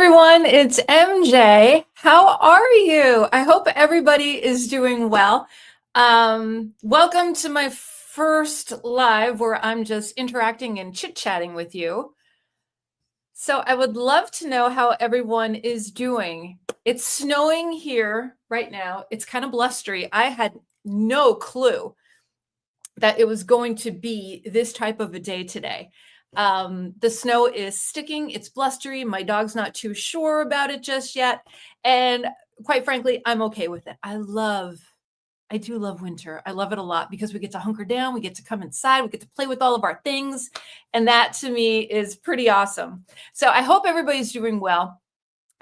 everyone, it's MJ. How are you? I hope everybody is doing well. Welcome to my first live where I'm just interacting and chit-chatting with you. So I would love to know how everyone is doing. It's snowing here right now. It's kind of blustery. I had no clue that it was going to be this type of a day today. The snow is sticking, it's blustery. My dog's not too sure about it just yet. And quite frankly, I'm okay with it. I do love winter. I love it a lot because we get to hunker down, we get to come inside, we get to play with all of our things. And that to me is pretty awesome. So I hope everybody's doing well.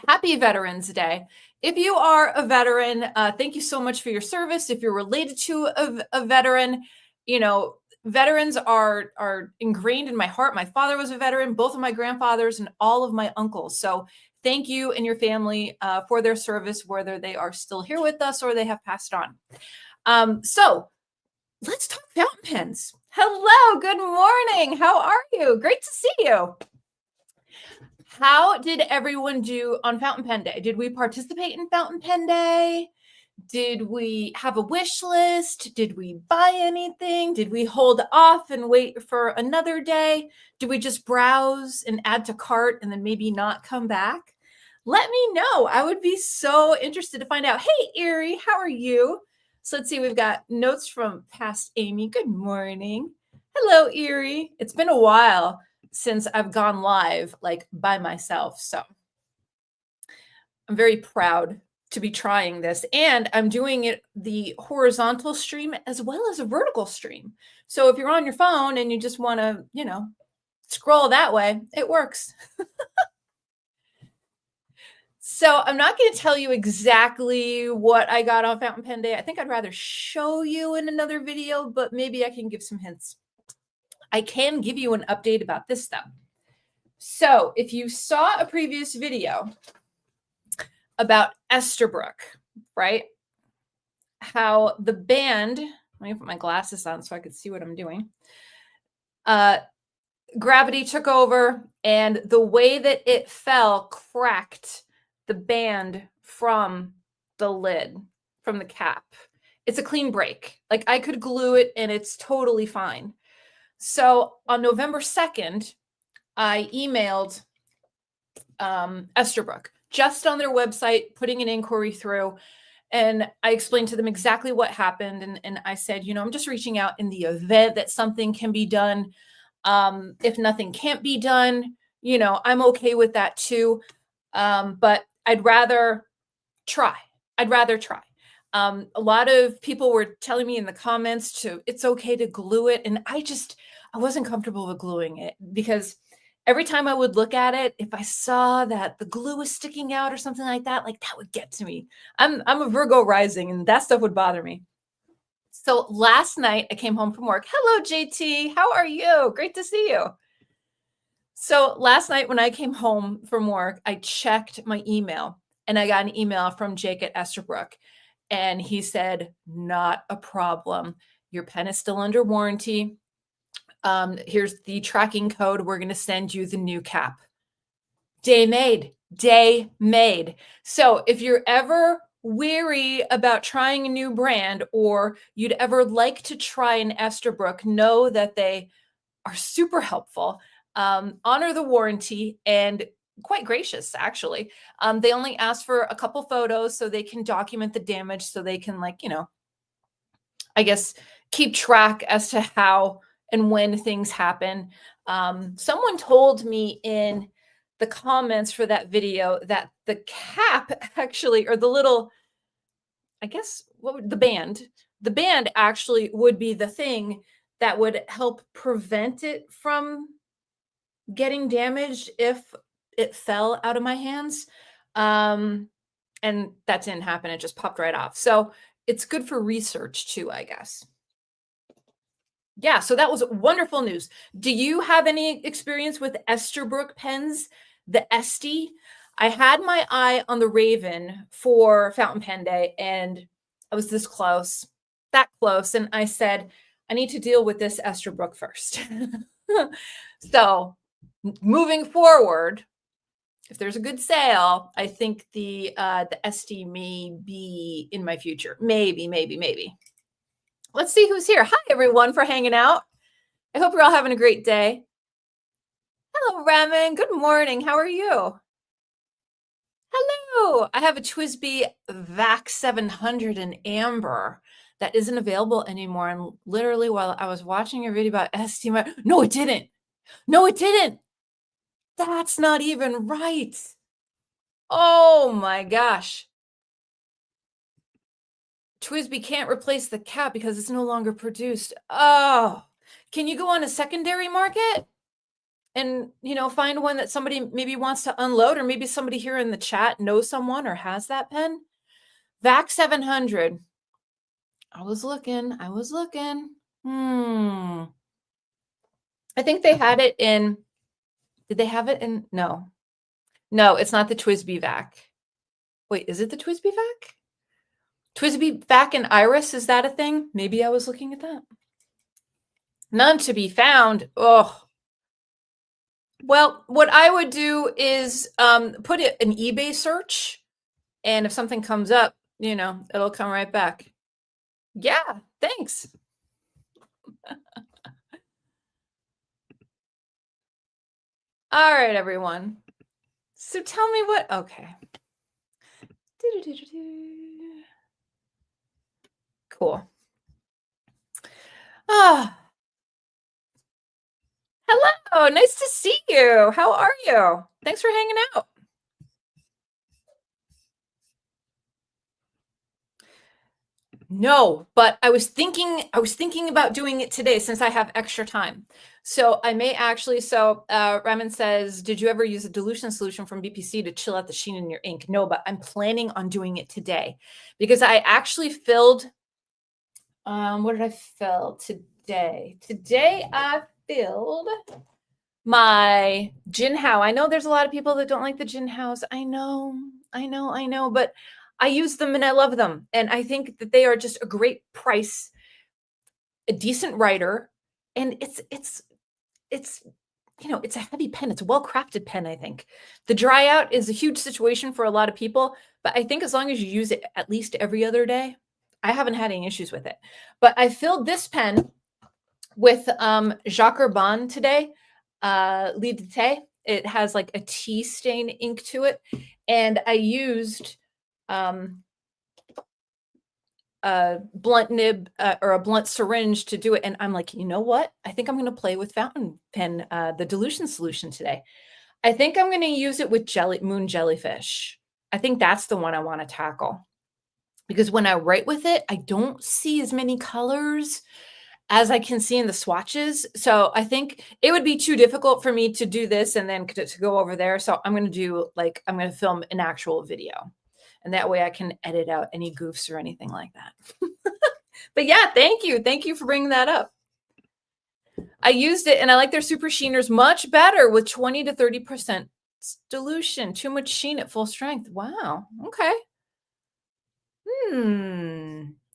Happy Veterans Day. If you are a veteran, thank you so much for your service. If you're related to a veteran, you know, veterans are ingrained in my heart. My father was a veteran, both of my grandfathers and all of my uncles. So thank you and your family for their service, whether they are still here with us or they have passed on. So let's talk fountain pens. Hello, good morning. How are you? Great to see you. How did everyone do on Fountain Pen Day? Did we participate in Fountain Pen Day? Did we have a wish list? Did we buy anything? Did we hold off and wait for another day? Did we just browse and add to cart and then maybe not come back? Let me know. I would be so interested to find out. Hey, Erie, how are you? So let's see. We've got notes from past Amy. Good morning. Hello, Erie. It's been a while since I've gone live like by myself. So I'm very proud to be trying this, and I'm doing it the horizontal stream as well as a vertical stream. So if you're on your phone and you just want to, scroll that way, it works. So I'm not going to tell you exactly what I got on Fountain Pen Day. I think I'd rather show you in another video, but maybe I can give some hints. I can give you an update about this though. So if you saw a previous video about Estabrook, right? How the band, let me put my glasses on so I could see what I'm doing. Gravity took over and the way that it fell cracked the band from the lid, from the cap. It's a clean break. Like I could glue it and it's totally fine. So on November 2nd, I emailed Estabrook just on their website, putting an inquiry through. And I explained to them exactly what happened. And I said, I'm just reaching out in the event that something can be done. If nothing can't be done, I'm okay with that too. But I'd rather try. A lot of people were telling me in the comments it's okay to glue it. And I wasn't comfortable with gluing it because every time I would look at it, if I saw that the glue was sticking out or something like that would get to me. I'm a Virgo rising and that stuff would bother me. So last night I came home from work. Hello, JT. How are you? Great to see you. So last night when I came home from work, I checked my email and I got an email from Jake at Estabrook. And he said, not a problem. Your pen is still under warranty. Here's the tracking code. We're going to send you the new cap. Day made. So if you're ever weary about trying a new brand or you'd ever like to try an Estabrook, know that they are super helpful, honor the warranty, and quite gracious, actually. They only ask for a couple photos so they can document the damage so they can I guess keep track as to how and when things happen. Someone told me in the comments for that video that the cap actually, or the little, I guess, the band actually would be the thing that would help prevent it from getting damaged if it fell out of my hands. And that didn't happen. It just popped right off. So it's good for research too, I guess. Yeah, so that was wonderful news. Do you have any experience with Estabrook pens, the Esty? I had my eye on the Raven for Fountain Pen Day, and I was this close, that close, and I said, I need to deal with this Estabrook first. So moving forward, If there's a good sale, I think the SD may be in my future. Maybe, maybe, maybe. Let's see who's here. Hi, everyone, for hanging out. I hope you're all having a great day. Hello, Raman. Good morning. How are you? Hello. I have a TWSBI VAC 700 in amber that isn't available anymore. And literally, while I was watching your video about SD, no, it didn't. No, it didn't. That's not even right. Oh my gosh. TWSBI can't replace the cap because it's no longer produced. Oh, can you go on a secondary market and, find one that somebody maybe wants to unload, or maybe somebody here in the chat knows someone or has that pen? VAC 700. I was looking. I think they had it in, did they have it in? No, it's not the TWSBI VAC. Wait, is it the TWSBI VAC? TWSBI VAC and Iris, is that a thing? Maybe I was looking at that. None to be found. Oh. Well, what I would do is put it an eBay search, and if something comes up, it'll come right back. Yeah, thanks. All right, everyone. So tell me what, okay. Cool. Ah. Hello, nice to see you. How are you? Thanks for hanging out. No, but I was thinking about doing it today since I have extra time. So I may actually, Raman says, did you ever use a dilution solution from BPC to chill out the sheen in your ink? No, but I'm planning on doing it today because I actually filled, what did I fill today? Today I filled my Jinhao. I know there's a lot of people that don't like the Jinhaos. I know, but I use them and I love them. And I think that they are just a great price, a decent writer. And it's a heavy pen. It's a well-crafted pen, I think. The dry out is a huge situation for a lot of people, but I think as long as you use it at least every other day, I haven't had any issues with it. But I filled this pen with Jacques Urban today, Lidite. It has like a tea stain ink to it. And I used a blunt nib or a blunt syringe to do it. And I'm like, you know what? I think I'm going to play with fountain pen, the dilution solution today. I think I'm going to use it with moon jellyfish. I think that's the one I want to tackle. Because when I write with it, I don't see as many colors as I can see in the swatches. So I think it would be too difficult for me to do this and then to go over there. So I'm going to film an actual video. And that way I can edit out any goofs or anything like that. But yeah, thank you. Thank you for bringing that up. I used it and I like their super sheeners much better with 20 to 30% dilution. Too much sheen at full strength. Wow. Okay.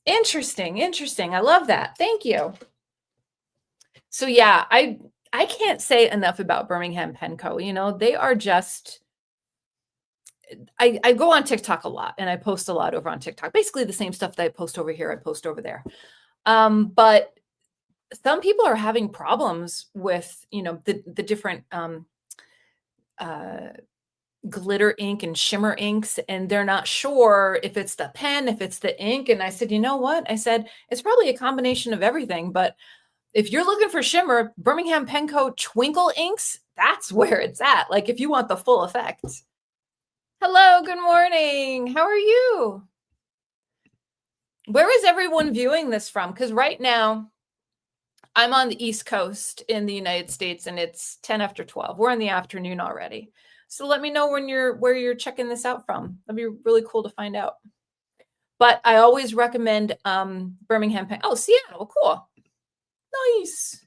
Interesting. I love that. Thank you. So yeah, I can't say enough about Birmingham Pen Co. They are just, I go on TikTok a lot and I post a lot over on TikTok. Basically the same stuff that I post over here, I post over there. But some people are having problems with, the different glitter ink and shimmer inks, and they're not sure if it's the pen, if it's the ink. And I said, you know what? I said, it's probably a combination of everything. But if you're looking for shimmer, Birmingham Pen Co. Twinkle inks, that's where it's at. Like if you want the full effect. Hello, good morning. How are you? Where is everyone viewing this from? Because right now, I'm on the East Coast in the United States, and it's 10 after 12. We're in the afternoon already. So let me know where you're checking this out from. That'd be really cool to find out. But I always recommend Birmingham Pen. Oh, Seattle, cool. Nice.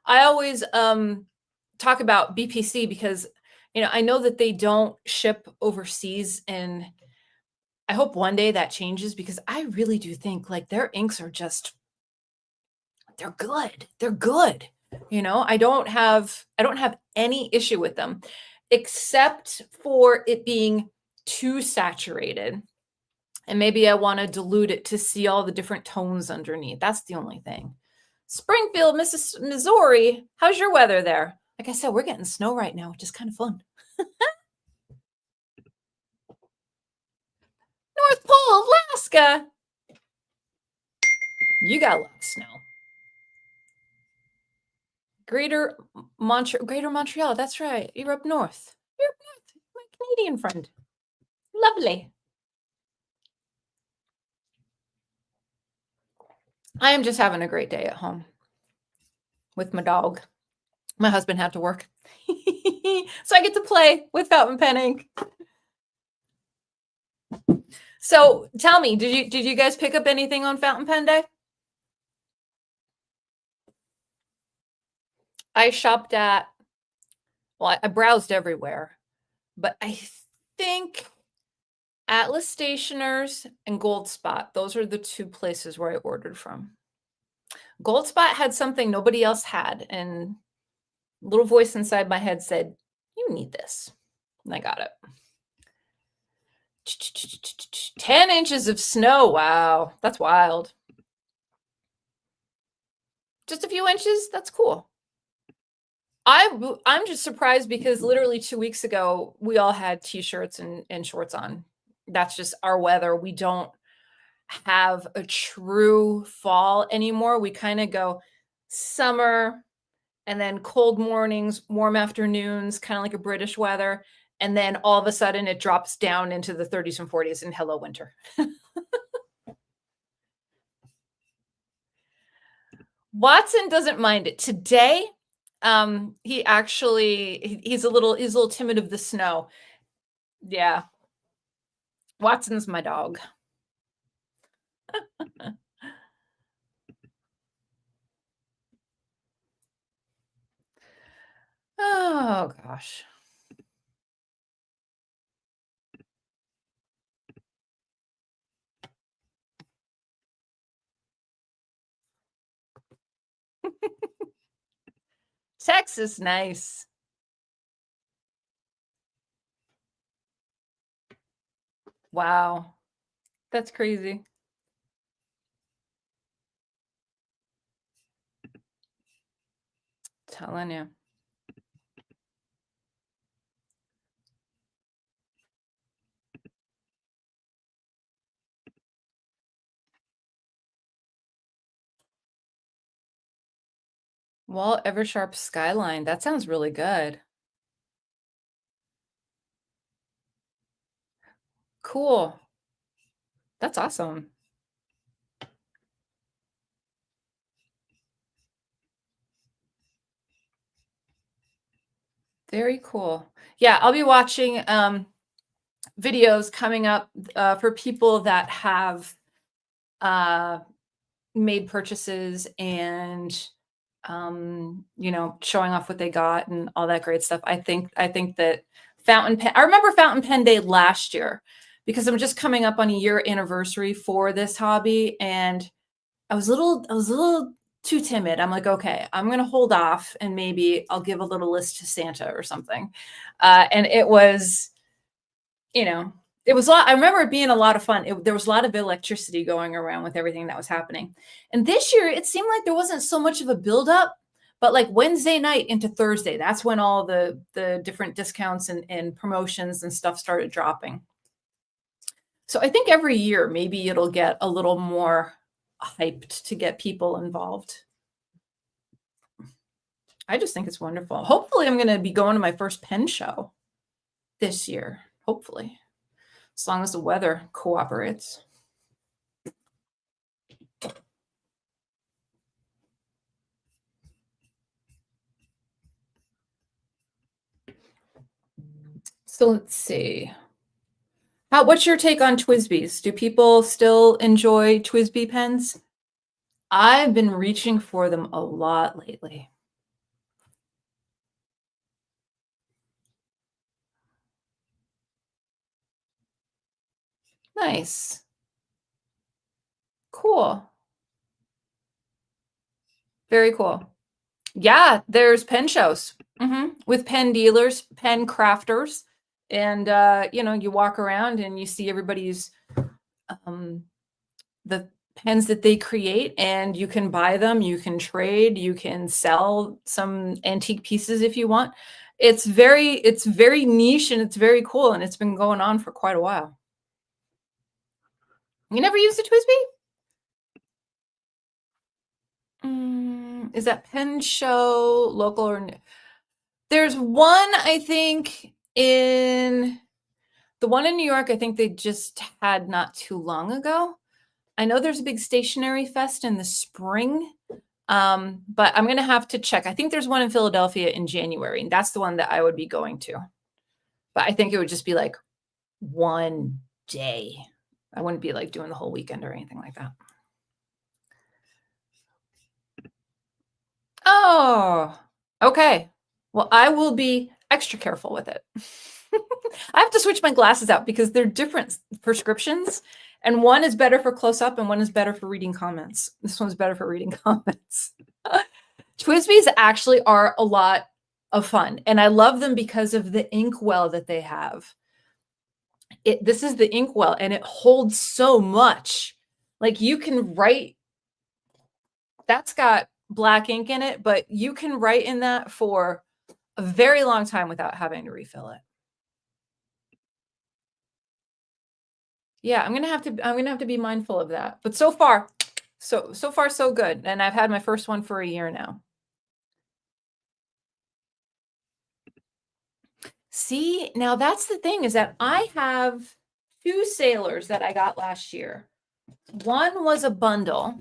I always talk about BPC because, I know that they don't ship overseas, and I hope one day that changes because I really do think like their inks are just, they're good. They're good. I don't have any issue with them. except for it being too saturated. And maybe I want to dilute it to see all the different tones underneath. That's the only thing. Springfield, Missouri, how's your weather there? Like I said, we're getting snow right now, which is kind of fun. North Pole, Alaska. You got a lot of snow. Greater Montreal, that's right. You're up north. You're up north, my Canadian friend. Lovely. I am just having a great day at home with my dog. My husband had to work. So I get to play with fountain pen ink. So tell me, did you guys pick up anything on Fountain Pen Day? I shopped at, well, I browsed everywhere, but I think Atlas Stationers and Gold Spot, those are the two places where I ordered from. Gold Spot had something nobody else had, and a little voice inside my head said, you need this. And I got it. 10 inches of snow. Wow, that's wild. Just a few inches? That's cool. I'm just surprised because literally 2 weeks ago, we all had t-shirts and shorts on. That's just our weather. We don't have a true fall anymore. We kind of go summer and then cold mornings, warm afternoons, kind of like a British weather. And then all of a sudden it drops down into the 30s and 40s and hello winter. Watson doesn't mind it. Today, he's a little timid of the snow. Yeah. Watson's my dog. Oh gosh. Texas, nice. Wow. That's crazy. Telling you. Wall Eversharp Skyline. That sounds really good. Cool. That's awesome. Very cool. Yeah, I'll be watching videos coming up for people that have made purchases and showing off what they got and all that great stuff. I think that fountain pen, I remember Fountain Pen Day last year because I'm just coming up on a year anniversary for this hobby, and I was a little too timid. I'm like, okay, I'm gonna hold off and maybe I'll give a little list to Santa or something. And it was, it was a lot. I remember it being a lot of fun. There was a lot of electricity going around with everything that was happening. And this year, it seemed like there wasn't so much of a buildup, but like Wednesday night into Thursday, that's when all the different discounts and promotions and stuff started dropping. So I think every year, maybe it'll get a little more hyped to get people involved. I just think it's wonderful. Hopefully, I'm going to be going to my first pen show this year. Hopefully, as long as the weather cooperates. So let's see. What's your take on TWSBIs? Do people still enjoy TWSBI pens? I've been reaching for them a lot lately. Nice. Cool. Very cool. Yeah, there's pen shows. With pen dealers, pen crafters. And, you know, you walk around and you see everybody's, the pens that they create, and you can buy them, you can trade, you can sell some antique pieces if you want. It's very niche and it's very cool, and it's been going on for quite a while. You never used a TWSBI? Is that pen show local or there's one, I think, in the one in New York, I think they just had not too long ago. I know there's a big stationery fest in the spring, but I'm going to have to check. I think there's one in Philadelphia in January, and that's the one that I would be going to. But I think it would just be like one day. I wouldn't be like doing the whole weekend or anything like that. Oh, okay. Well, I will be extra careful with it. I have to switch my glasses out because they're different prescriptions. And one is better for close up and one is better for reading comments. This one's better for reading comments. TWSBIs actually are a lot of fun. And I love them because of the inkwell that they have. This is the inkwell and it holds so much. Like you can write, that's got black ink in it, but you can write in that for a very long time without having to refill it. Yeah, I'm gonna have to be mindful of that. But so far, so far so good. And I've had my first one for a year now. See, now that's the thing, is that I have 2 sailors that I got last year. One was a bundle.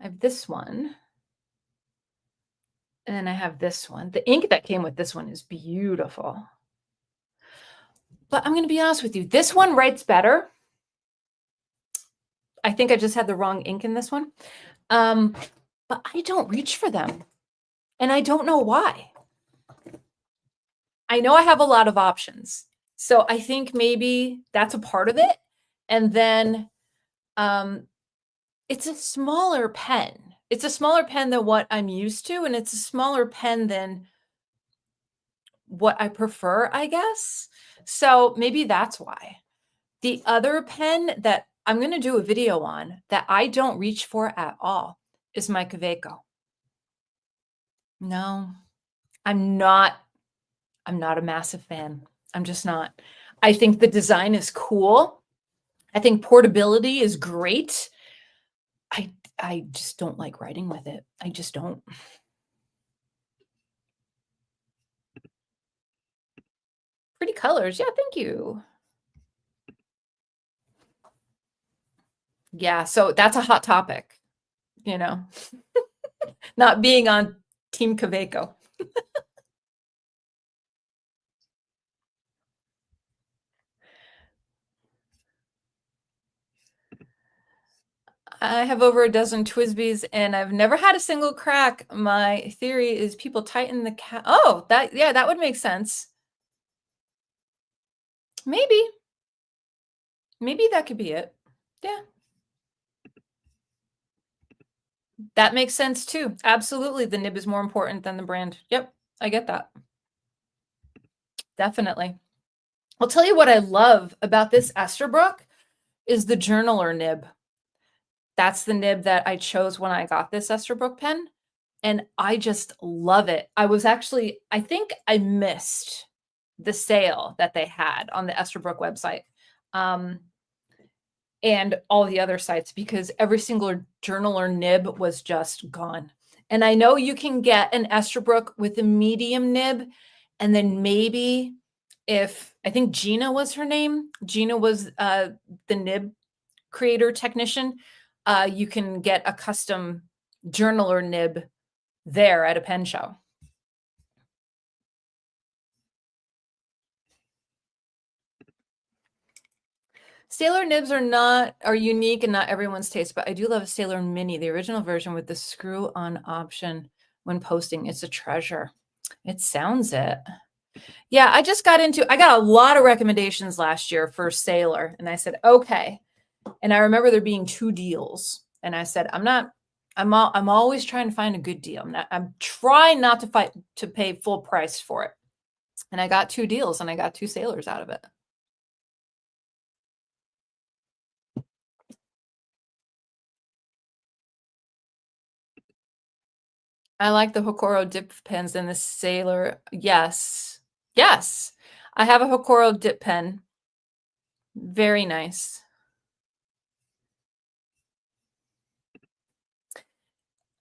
I have this one. And then I have this one. The ink that came with this one is beautiful. But I'm going to be honest with you. This one writes better. I think I just had the wrong ink in this one. But I don't reach for them. And I don't know why. I know I have a lot of options. So I think maybe that's a part of it. And then it's a smaller pen. It's a smaller pen than what I'm used to. And it's a smaller pen than what I prefer, I guess. So maybe that's why. The other pen that I'm going to do a video on that I don't reach for at all is my Kaweco. No, I'm not a massive fan. I'm just not. I think the design is cool. I think portability is great. I just don't like writing with it. I just don't. Pretty colors. Yeah, thank you. Yeah, so that's a hot topic, you know, not being on Team Kaweco. I have over a dozen TWSBIs and I've never had a single crack. My theory is people tighten the cap. Oh, that would make sense. Maybe that could be it. Yeah. That makes sense too. Absolutely. The nib is more important than the brand. Yep. I get that. Definitely. I'll tell you what I love about this Esterbrook is the journaler nib. That's the nib that I chose when I got this Esterbrook pen. And I just love it. I think I missed the sale that they had on the Esterbrook website. And all the other sites, because every single journaler nib was just gone. And I know you can get an Esterbrook with a medium nib. And then maybe I think Gina was her name. Gina was the nib creator technician. You can get a custom journaler nib there at a pen show. Sailor nibs are unique and not everyone's taste, but I do love a Sailor Mini, the original version with the screw-on option when posting. It's a treasure. It sounds it. Yeah, I got a lot of recommendations last year for Sailor, and I said, okay. And I remember there being 2 deals, and I said, I'm not I'm always trying to find a good deal. I'm trying not to fight to pay full price for it. And I got 2 deals and I got 2 sailors out of it. I like the Hokoro dip pens and the sailor. Yes. Yes. I have a Hokoro dip pen. Very nice.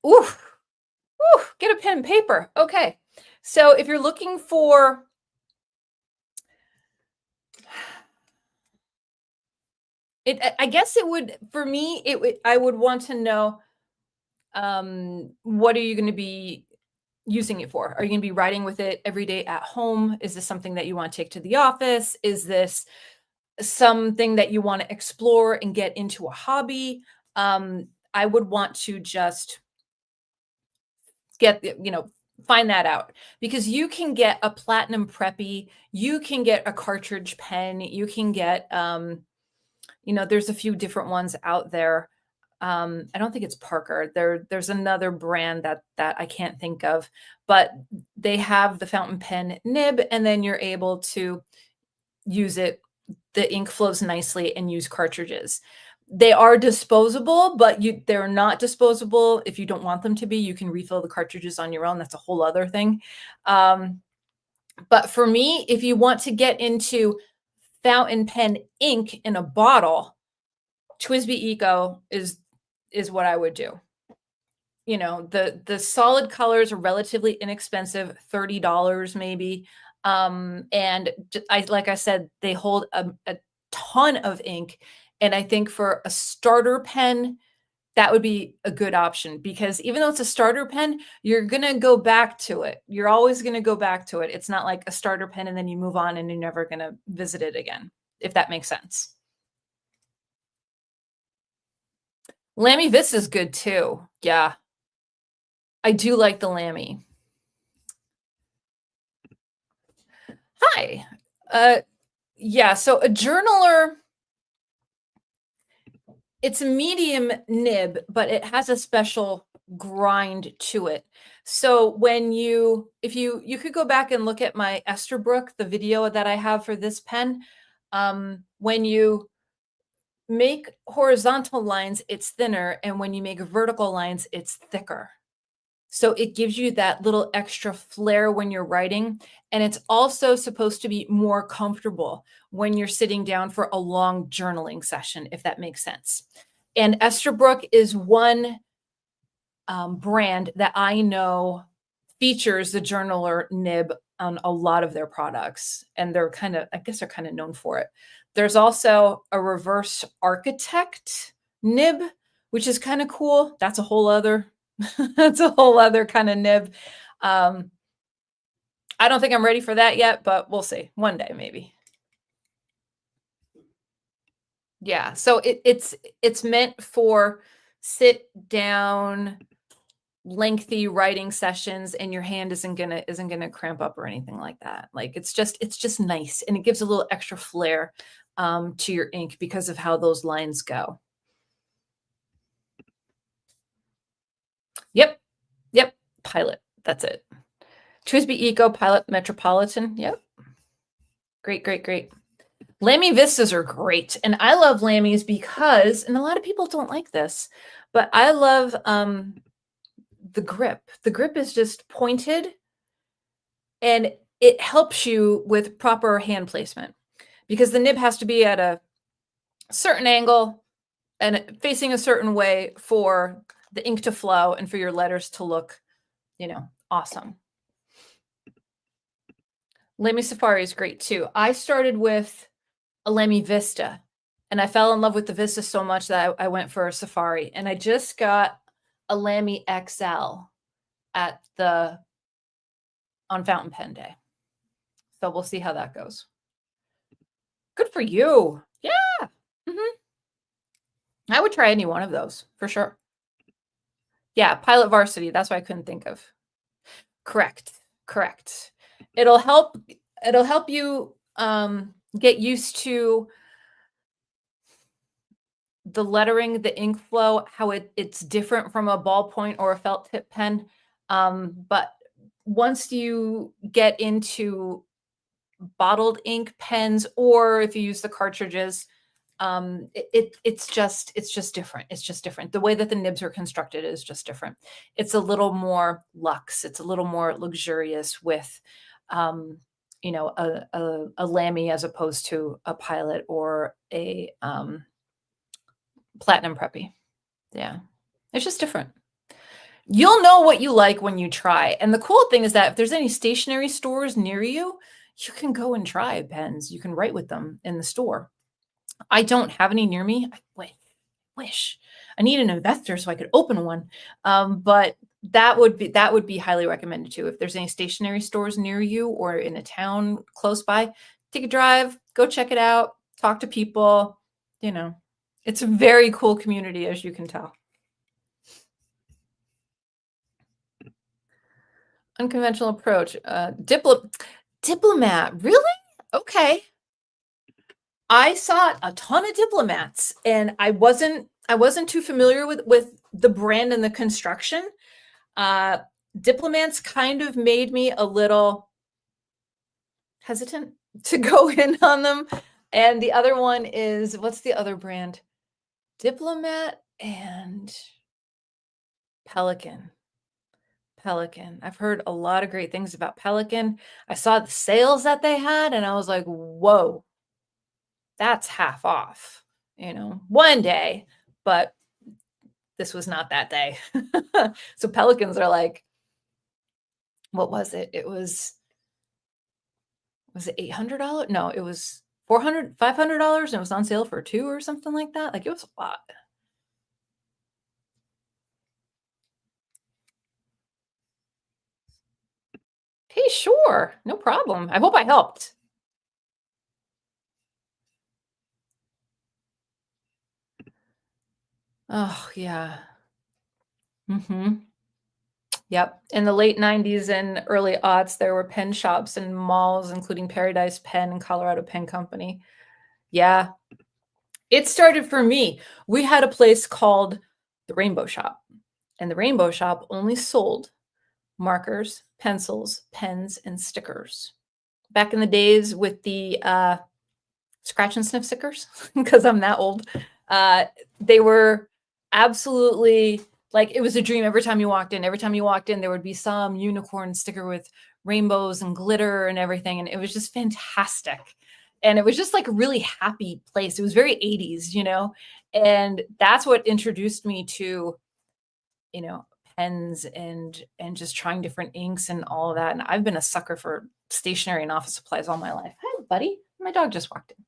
Ooh. Ooh, get a pen and paper. Okay. So if you're looking for it, I guess it would for me, it would I would want to know what are you going to be using it for? Are you going to be writing with it every day at home? Is this something that you want to take to the office? Is this something that you want to explore and get into a hobby? I would want to just find that out because you can get a platinum preppy, you can get a cartridge pen, you can get, there's a few different ones out there. I don't think it's Parker. There's another brand that I can't think of, but they have the fountain pen nib, and then you're able to use it. The ink flows nicely and use cartridges. They are disposable, but they're not disposable if you don't want them to be. You can refill the cartridges on your own. That's a whole other thing. But for me, if you want to get into fountain pen ink in a bottle, TWSBI Eco is what I would do. The solid colors are relatively inexpensive, $30 maybe. And like I said, they hold a ton of ink. And I think for a starter pen, that would be a good option because even though it's a starter pen, you're going to go back to it. You're always going to go back to it. It's not like a starter pen and then you move on and you're never going to visit it again, if that makes sense. Lamy Vista is good too. Yeah. I do like the Lamy. Hi. Yeah, so a journaler, it's a medium nib, but it has a special grind to it. So if you could go back and look at my Esterbrook, the video that I have for this pen, when you make horizontal lines, it's thinner, and when you make vertical lines, it's thicker. So it gives you that little extra flair when you're writing. And it's also supposed to be more comfortable when you're sitting down for a long journaling session, if that makes sense. And Esterbrook is one brand that I know features the journaler nib on a lot of their products. And I guess they're kind of known for it. There's also a reverse architect nib, which is kind of cool. That's a whole other that's a whole other kind of nib. I don't think I'm ready for that yet, but we'll see. One day, maybe. Yeah. So it's meant for sit down, lengthy writing sessions, and your hand isn't gonna cramp up or anything like that. Like it's just nice, and it gives a little extra flair to your ink because of how those lines go. Yep. Yep. Pilot. That's it. TWSBI Eco Pilot Metropolitan. Yep. Great, great, great. Lamy Vistas are great. And I love Lamys because, and a lot of people don't like this, but I love the grip. The grip is just pointed and it helps you with proper hand placement because the nib has to be at a certain angle and facing a certain way for the ink to flow and for your letters to look, awesome. Lamy Safari is great too. I started with a Lamy Vista and I fell in love with the Vista so much that I went for a Safari, and I just got a Lamy XL on Fountain Pen Day. So we'll see how that goes. Good for you. Yeah. I would try any one of those for sure. Yeah, Pilot Varsity. That's what I couldn't think of. Correct. It'll help you get used to the lettering, the ink flow, how it's different from a ballpoint or a felt tip pen. But once you get into bottled ink pens, or if you use the cartridges, it's just different. It's just different. The way that the nibs are constructed is just different. It's a little more luxe. It's a little more luxurious with, a Lamy as opposed to a Pilot or a Platinum Preppy. Yeah, it's just different. You'll know what you like when you try. And the cool thing is that if there's any stationery stores near you, you can go and try pens. You can write with them in the store. I don't have any near me. I wish. I need an investor so I could open one. But that would be highly recommended too. If there's any stationery stores near you or in a town close by, take a drive, go check it out, talk to people. It's a very cool community, as you can tell. Unconventional approach. Diplomat. Really? Okay. I saw a ton of diplomats, and I wasn't too familiar with the brand and the construction. Diplomats kind of made me a little hesitant to go in on them. And the other one is, what's the other brand? Diplomat and Pelican. I've heard a lot of great things about Pelican. I saw the sales that they had, and I was like, whoa, that's half off, one day, but this was not that day. So Pelicans are like, what was it? Was it $800? No, it was $400, $500, and it was on sale for $2 or something like that. Like, it was a lot. Hey, sure. No problem. I hope I helped. Oh, yeah. Yep. In the late 90s and early aughts, there were pen shops and malls, including Paradise Pen and Colorado Pen Company. Yeah. It started for me. We had a place called the Rainbow Shop, and the Rainbow Shop only sold markers, pencils, pens, and stickers. Back in the days with the scratch and sniff stickers, because I'm that old, they were absolutely, like, it was a dream every time you walked in. Every time you walked in, there would be some unicorn sticker with rainbows and glitter and everything, and it was just fantastic. And it was just like a really happy place. It was very 80s, and that's what introduced me to, pens and just trying different inks and all of that. And I've been a sucker for stationery and office supplies all my life. Hi, buddy. My dog just walked in.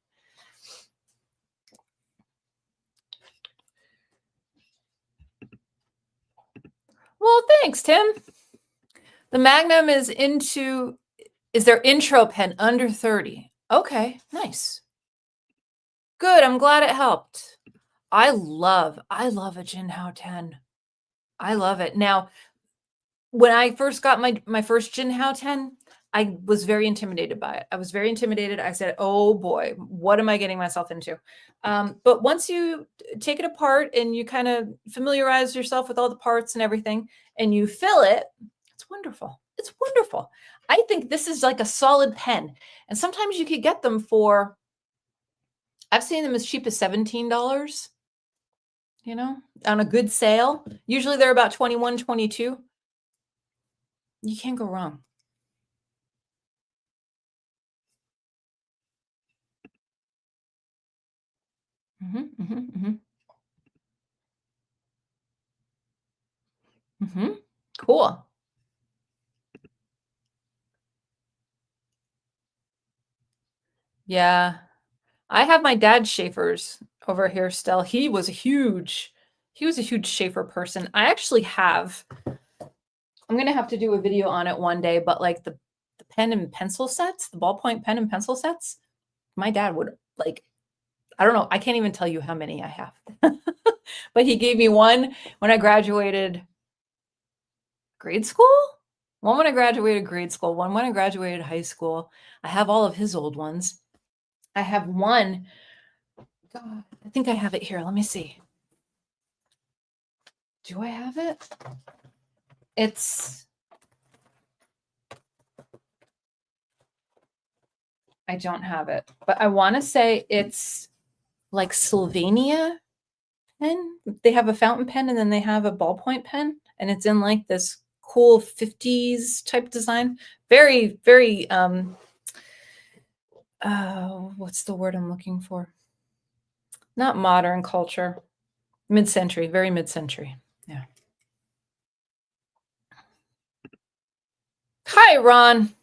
Well, thanks, Tim. The Magnum is their intro pen under 30. Okay, nice. Good. I'm glad it helped. I love a Jinhao 10. I love it. Now, when I first got my first Jinhao 10, I was very intimidated by it. I was very intimidated. I said, oh boy, what am I getting myself into? But once you take it apart and you kind of familiarize yourself with all the parts and everything, and you fill it, it's wonderful. It's wonderful. I think this is like a solid pen. And sometimes you could get them for, I've seen them as cheap as $17, on a good sale. Usually they're about 21, 22. You can't go wrong. Cool. Yeah. I have my dad's Schaefer's over here still. He was a huge Schaefer person. I actually have, I'm going to have to do a video on it one day, but like the pen and pencil sets, the ballpoint pen and pencil sets, my dad would, like, I don't know, I can't even tell you how many I have. But he gave me one when I graduated grade school, one when I graduated grade school, one when I graduated high school. I have all of his old ones. I have one, God, I think I have it here. Let me see. Do I have it? I don't have it, but I want to say it's like Sylvania pen. They have a fountain pen and then they have a ballpoint pen, and it's in like this cool 50s type design. Very, very, what's the word I'm looking for? Not modern culture, mid-century, very mid-century. Yeah. Hi, Ron.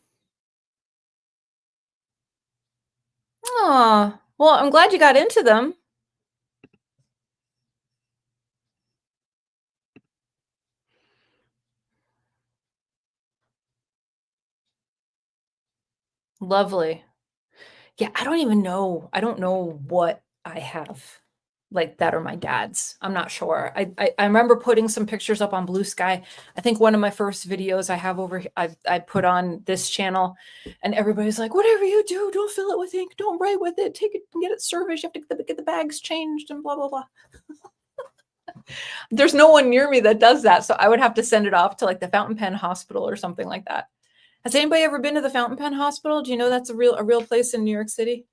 Oh, well, I'm glad you got into them. Lovely. Yeah, I don't even know. I don't know what I have like that are my dad's. I'm not sure. I remember putting some pictures up on Blue Sky. I think one of my first videos I have over I put on this channel, and everybody's like, whatever you do, don't fill it with ink, don't write with it, take it and get it serviced, you have to get the bags changed and blah blah blah. There's no one near me that does that, so I would have to send it off to like the Fountain Pen Hospital or something like that. Has anybody ever been to the Fountain Pen Hospital? Do you know that's a real place in New York City?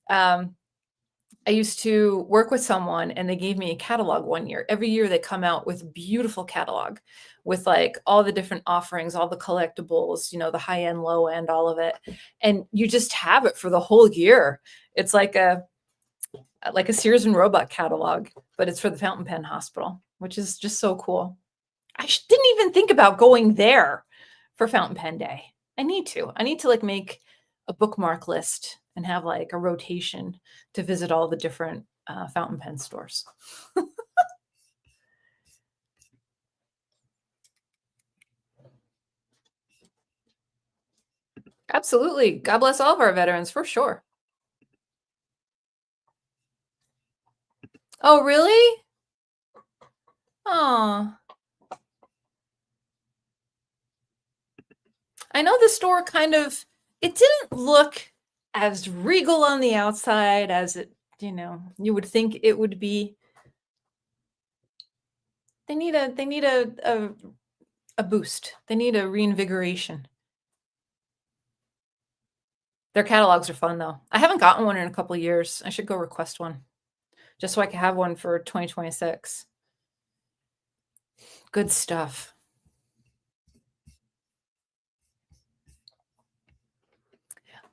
Yeah. I used to work with someone and they gave me a catalog one year. Every year they come out with a beautiful catalog with like all the different offerings, all the collectibles, you know, the high end, low end, all of it. And you just have it for the whole year. It's like a Sears and Roebuck catalog, but it's for the Fountain Pen Hospital, which is just so cool. I didn't even think about going there for Fountain Pen Day. I need to like make a bookmark list and have like a rotation to visit all the different fountain pen stores. Absolutely. God bless all of our veterans for sure. Oh, really? Oh, I know the store it didn't look as regal on the outside as it, you would think it would be. They need a boost. They need a reinvigoration. Their catalogs are fun though. I haven't gotten one in a couple of years. I should go request one just so I can have one for 2026. Good stuff.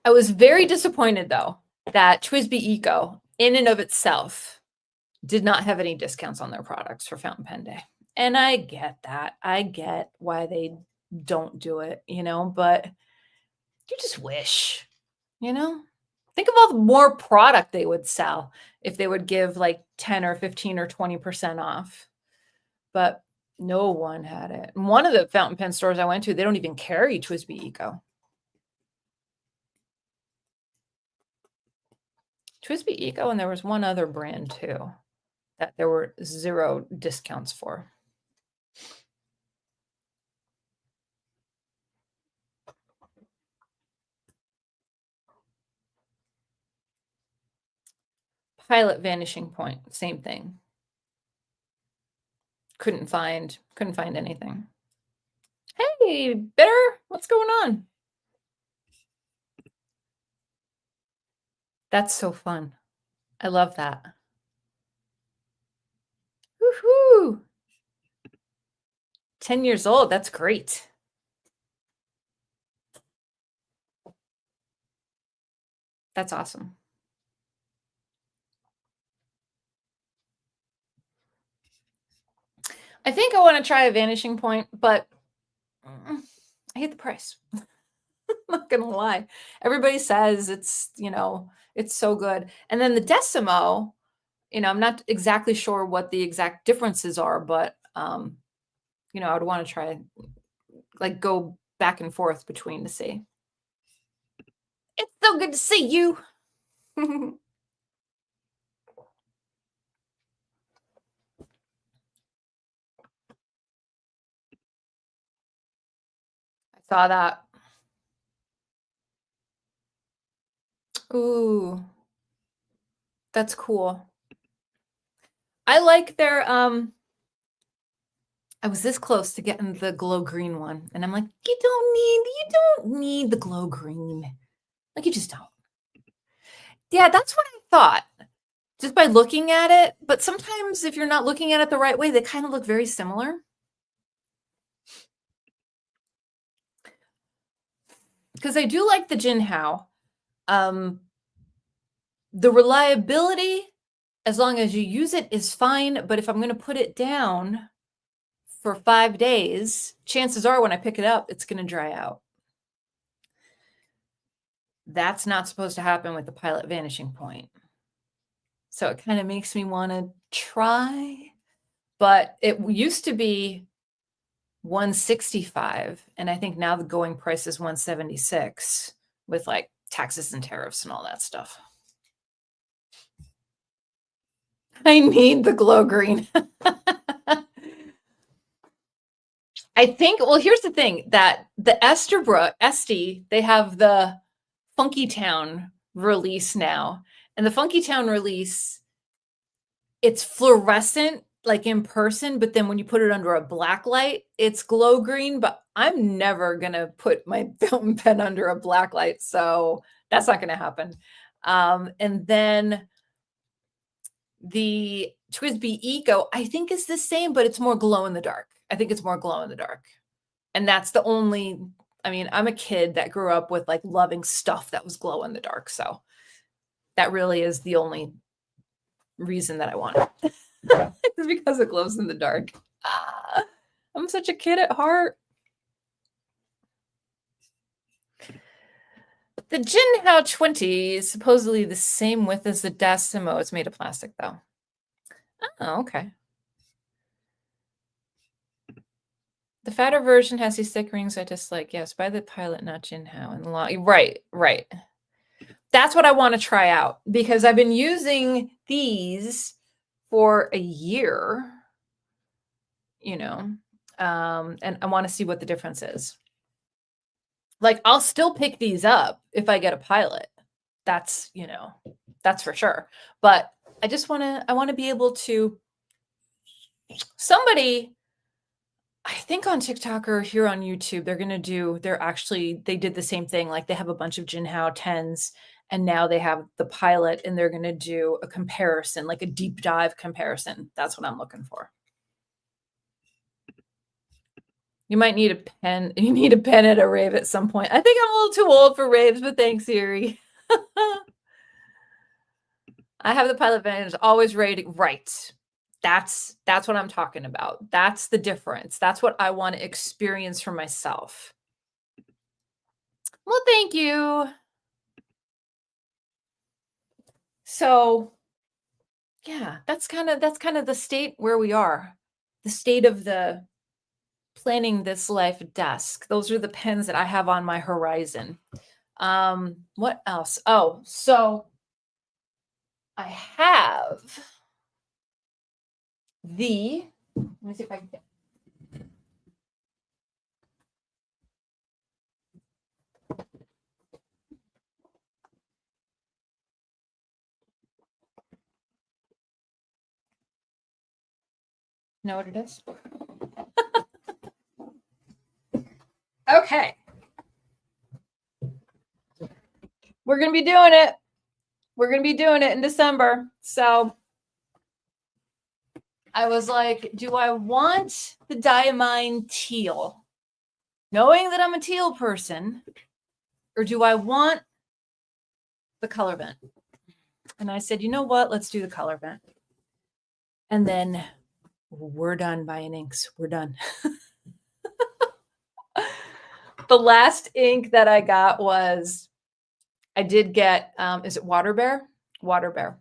I was very disappointed though that TWSBI Eco in and of itself did not have any discounts on their products for Fountain Pen Day. And I get that. I get why they don't do it, but you just wish, think of all the more product they would sell if they would give like 10 or 15 or 20% off. But no one had it. And one of the fountain pen stores I went to, they don't even carry TWSBI Eco. TWSBI Eco, and there was one other brand too that there were 0 discounts for. Pilot Vanishing Point, same thing. Couldn't find anything. Hey, Bitter, what's going on? That's so fun. I love that. Woohoo! 10 years old, that's great. That's awesome. I think I want to try a Vanishing Point, but I hate the price. I'm not gonna lie. Everybody says it's, it's so good. And then the Decimo, I'm not exactly sure what the exact differences are, but I would want to try like go back and forth between to see. It's so good to see you. I saw that. Ooh. That's cool. I like their, I was this close to getting the glow green one, and I'm like, you don't need the glow green. Like, you just don't. Yeah, that's what I thought, just by looking at it. But sometimes if you're not looking at it the right way, they kind of look very similar. Because I do like the Jinhao. The reliability, as long as you use it, is fine. But if I'm going to put it down for 5 days, chances are when I pick it up, it's going to dry out. That's not supposed to happen with the Pilot Vanishing Point. So it kind of makes me want to try. But it used to be $165, and I think now the going price is $176 with like taxes and tariffs and all that stuff. I need the glow green. I think, well, here's the thing, that the Esty, they have the Funky Town release now. And the Funky Town release, it's fluorescent, like in person, but then when you put it under a black light, it's glow green. But I'm never going to put my fountain pen under a black light, so that's not going to happen. And then the TWSBI Eco, I think is the same, but it's more glow in the dark. I think it's more glow in the dark. And that's the only, I mean, I'm a kid that grew up with like loving stuff that was glow in the dark. So that really is the only reason that I want it. It's because it glows in the dark. I'm such a kid at heart. The Jinhao 20 is supposedly the same width as the Decimo. It's made of plastic, though. Oh, okay. The fatter version has these thick rings I dislike. Yes, by the Pilot, not Jinhao. And long. Right. That's what I want to try out, because I've been using these for a year, you know, and I want to see what the difference is. Like, I'll still pick these up if I get a Pilot. That's, you know, that's for sure. But I just want to be able to, somebody, I think on TikTok or here on YouTube, they did the same thing. Like, they have a bunch of Jinhao 10s, and now they have the Pilot, and they're going to do a comparison, like a deep dive comparison. That's what I'm looking for. You might need a pen. You need a pen at a rave at some point. I think I'm a little too old for raves, but thanks, Siri. I have the Pilot Vantage always ready. Right. That's what I'm talking about. That's the difference. That's what I want to experience for myself. Well, thank you. So, yeah, that's kind of the state where we are. The state of the planning this life desk. Those are the pens that I have on my horizon. What else? Oh, so I have let me see if I can get. Know what it is? Okay. We're going to be doing it. We're going to be doing it in December. So I was like, do I want the Diamine teal? Knowing that I'm a teal person, or do I want the color vent? And I said, you know what? Let's do the color vent. And then we're done buying inks. We're done. The last ink that I got was, I did get, is it Water Bear? Water Bear.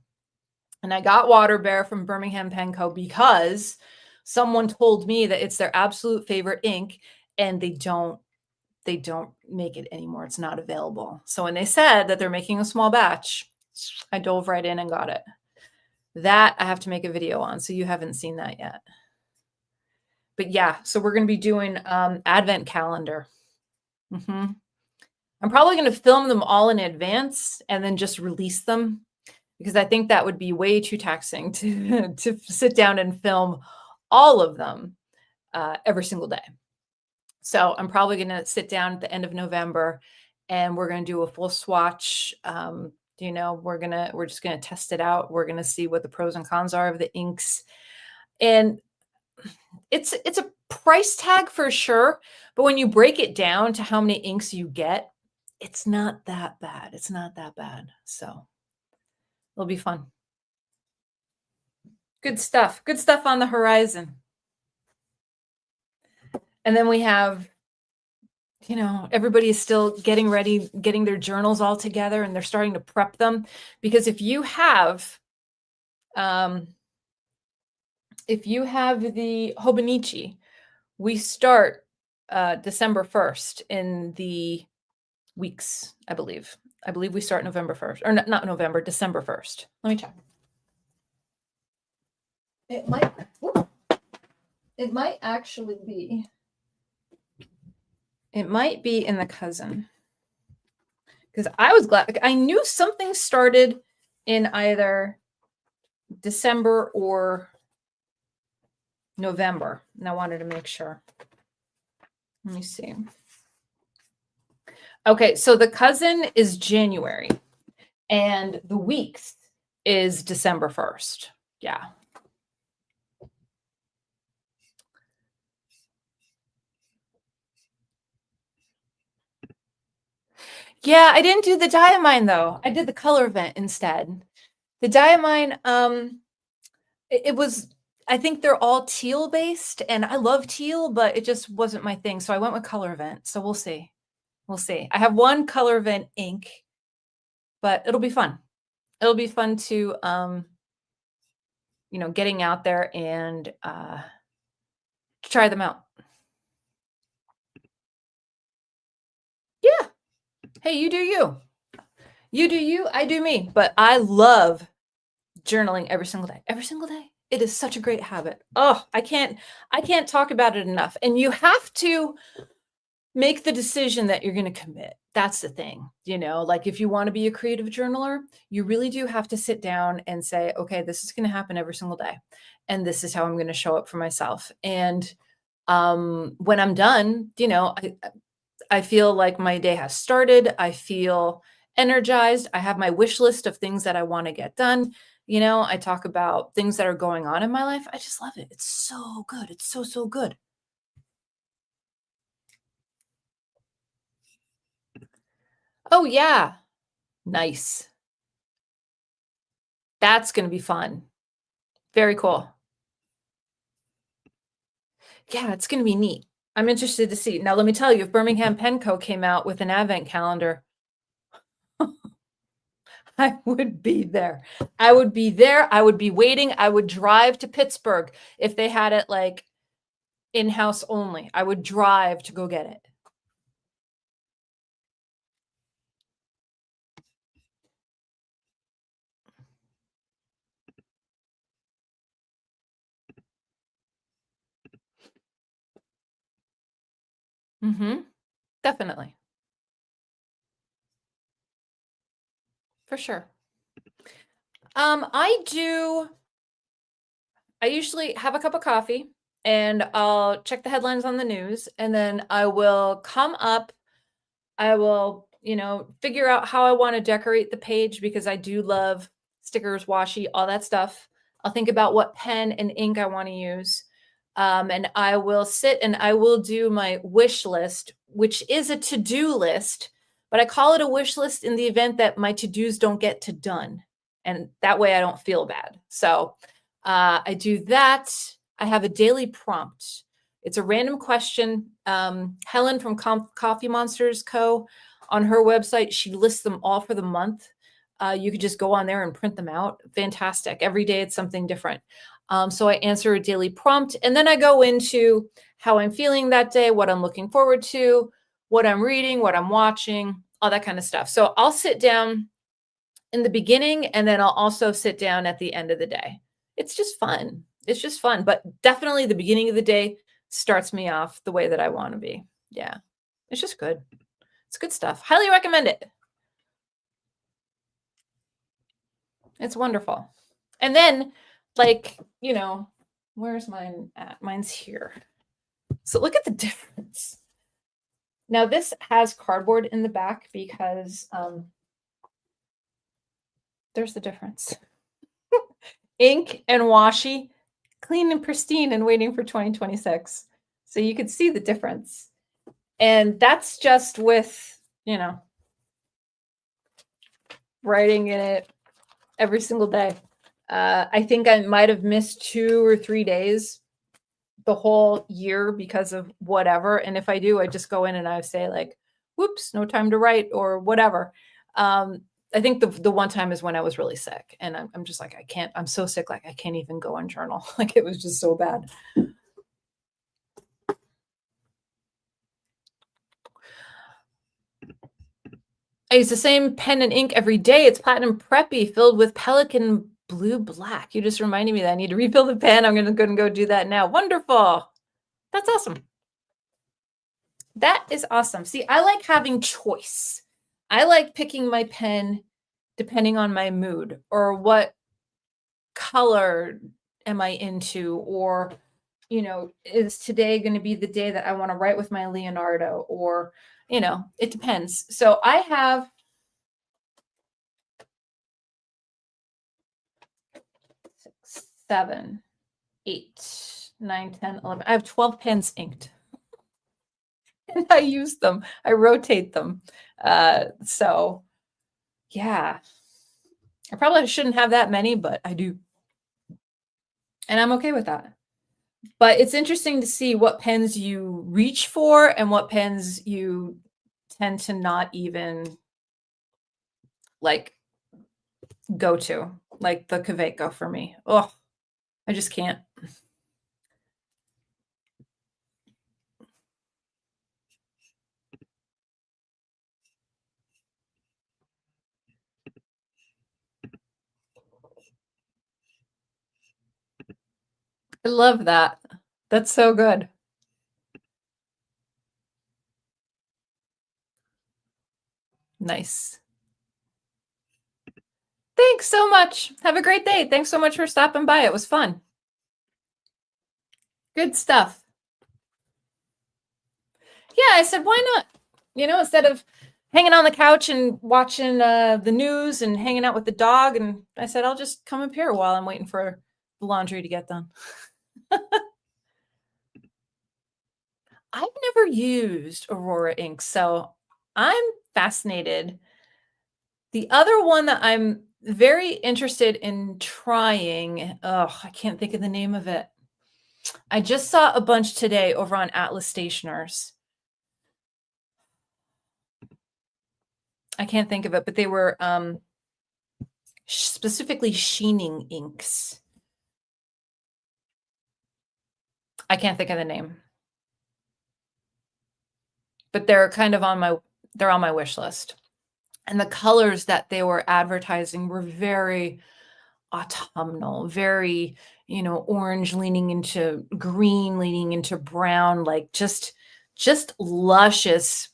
And I got Water Bear from Birmingham Pen Co. because someone told me that it's their absolute favorite ink, and they don't make it anymore. It's not available. So when they said that they're making a small batch, I dove right in and got it. That I have to make a video on, so you haven't seen that yet. But yeah, so we're going to be doing Advent calendar. I'm probably going to film them all in advance and then just release them. because I think that would be way too taxing to sit down and film all of them every single day. So I'm probably going to sit down at the end of November and we're going to do a full swatch. We're just going to test it out. We're going to see what the pros and cons are of the inks. And it's a price tag for sure, but when you break it down to how many inks you get, it's not that bad. It's not that bad. So it'll be fun. Good stuff. Good stuff on the horizon. And then we have, everybody is still getting ready, getting their journals all together, and they're starting to prep them. Because if you have the Hobonichi, we start December 1st in the weeks, I believe. I believe we start November 1st, or not November, December 1st. Let me check. It might actually be. It might be in the cousin. Because I was glad. I knew something started in either December or November, and I wanted to make sure. Let me see. Okay, so the cousin is January, and the weeks is December 1st. Yeah. Yeah, I didn't do the diamine though. I did the color event instead. The diamine, it was, I think they're all teal based, and I love teal, but it just wasn't my thing. So I went with color event. So we'll see. We'll see. I have one color event ink, but it'll be fun. It'll be fun to, getting out there and try them out. Yeah. Hey, you do you. You do you, I do me. But I love journaling every single day. Every single day. It is such a great habit. Oh, I can't talk about it enough. And you have to make the decision that you're going to commit. That's the thing. Like if you want to be a creative journaler, you really do have to sit down and say, okay, this is going to happen every single day. And this is how I'm going to show up for myself. And when I'm done, I feel like my day has started. I feel energized. I have my wish list of things that I want to get done. I talk about things that are going on in my life. I just love it. It's so good. It's so, so good. Oh, yeah. Nice. That's going to be fun. Very cool. Yeah, it's going to be neat. I'm interested to see. Now, let me tell you, if Birmingham Pen Co. came out with an advent calendar, I would be there. I would be there. I would be waiting. I would drive to Pittsburgh if they had it like in-house only. I would drive to go get it. Mm-hmm. Definitely. For sure. I usually have a cup of coffee and I'll check the headlines on the news, and then I will come up. I will, figure out how I want to decorate the page, because I do love stickers, washi, all that stuff. I'll think about what pen and ink I want to use. And I will sit and I will do my wish list, which is a to-do list, but I call it a wish list in the event that my to-dos don't get to done. And that way I don't feel bad. So I do that. I have a daily prompt. It's a random question. Helen from Coffee Monsters Co. on her website, she lists them all for the month. You could just go on there and print them out. Fantastic. Every day it's something different. So I answer a daily prompt, and then I go into how I'm feeling that day, what I'm looking forward to, what I'm reading, what I'm watching, all that kind of stuff. So I'll sit down in the beginning, and then I'll also sit down at the end of the day. It's just fun. It's just fun. But definitely the beginning of the day starts me off the way that I want to be. Yeah. It's just good. It's good stuff. Highly recommend it. It's wonderful. And then, like, you know, where's mine at? Mine's here. So look at the difference. Now this has cardboard in the back because there's the difference. Ink and washi, clean and pristine and waiting for 2026. So you could see the difference. And that's just with, you know, writing in it every single day. I think I might have missed 2 or 3 days the whole year because of whatever. And if I do, I just go in and I say like, whoops, no time to write or whatever. I think the one time is when I was really sick and I'm just like, I'm so sick. Like I can't even go and journal. Like it was just so bad. I use the same pen and ink every day. It's platinum preppy filled with Pelican blue black. You just reminded me that I need to refill the pen. I'm going to go do that now. Wonderful. That's awesome. That is awesome. See, I like having choice. I like picking my pen depending on my mood or what color am I into, or, you know, is today going to be the day that I want to write with my Leonardo, or, you know, it depends. So I have 6, 7, 8, 9, 10, 11. I have 12 pens inked. And I use them. I rotate them. So yeah, I probably shouldn't have that many, but I do. And I'm okay with that. But it's interesting to see what pens you reach for and what pens you tend to not even like go to, like the Kaweco for me. Oh, I just can't. I love that. That's so good. Nice. Thanks so much. Have a great day. Thanks so much for stopping by. It was fun. Good stuff. Yeah, I said, why not? You know, instead of hanging on the couch and watching the news and hanging out with the dog. And I said, I'll just come up here while I'm waiting for the laundry to get done. I've never used Aurora ink, so I'm fascinated. The other one that I'm very interested in trying, oh, I can't think of the name of it. I just saw a bunch today over on Atlas Stationers. I can't think of it, but they were specifically sheening inks. I can't think of the name. But they're kind of on my wish list. And the colors that they were advertising were very autumnal, very, you know, orange leaning into green, leaning into brown, like just luscious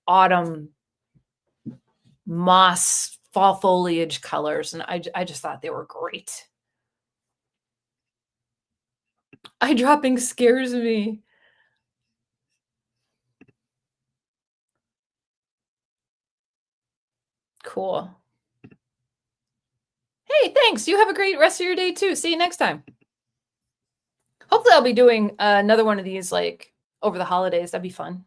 autumn moss fall foliage colors. And I just thought they were great. Eye dropping scares me. Cool. Hey, thanks. You have a great rest of your day too. See you next time. Hopefully I'll be doing another one of these like over the holidays. That'd be fun.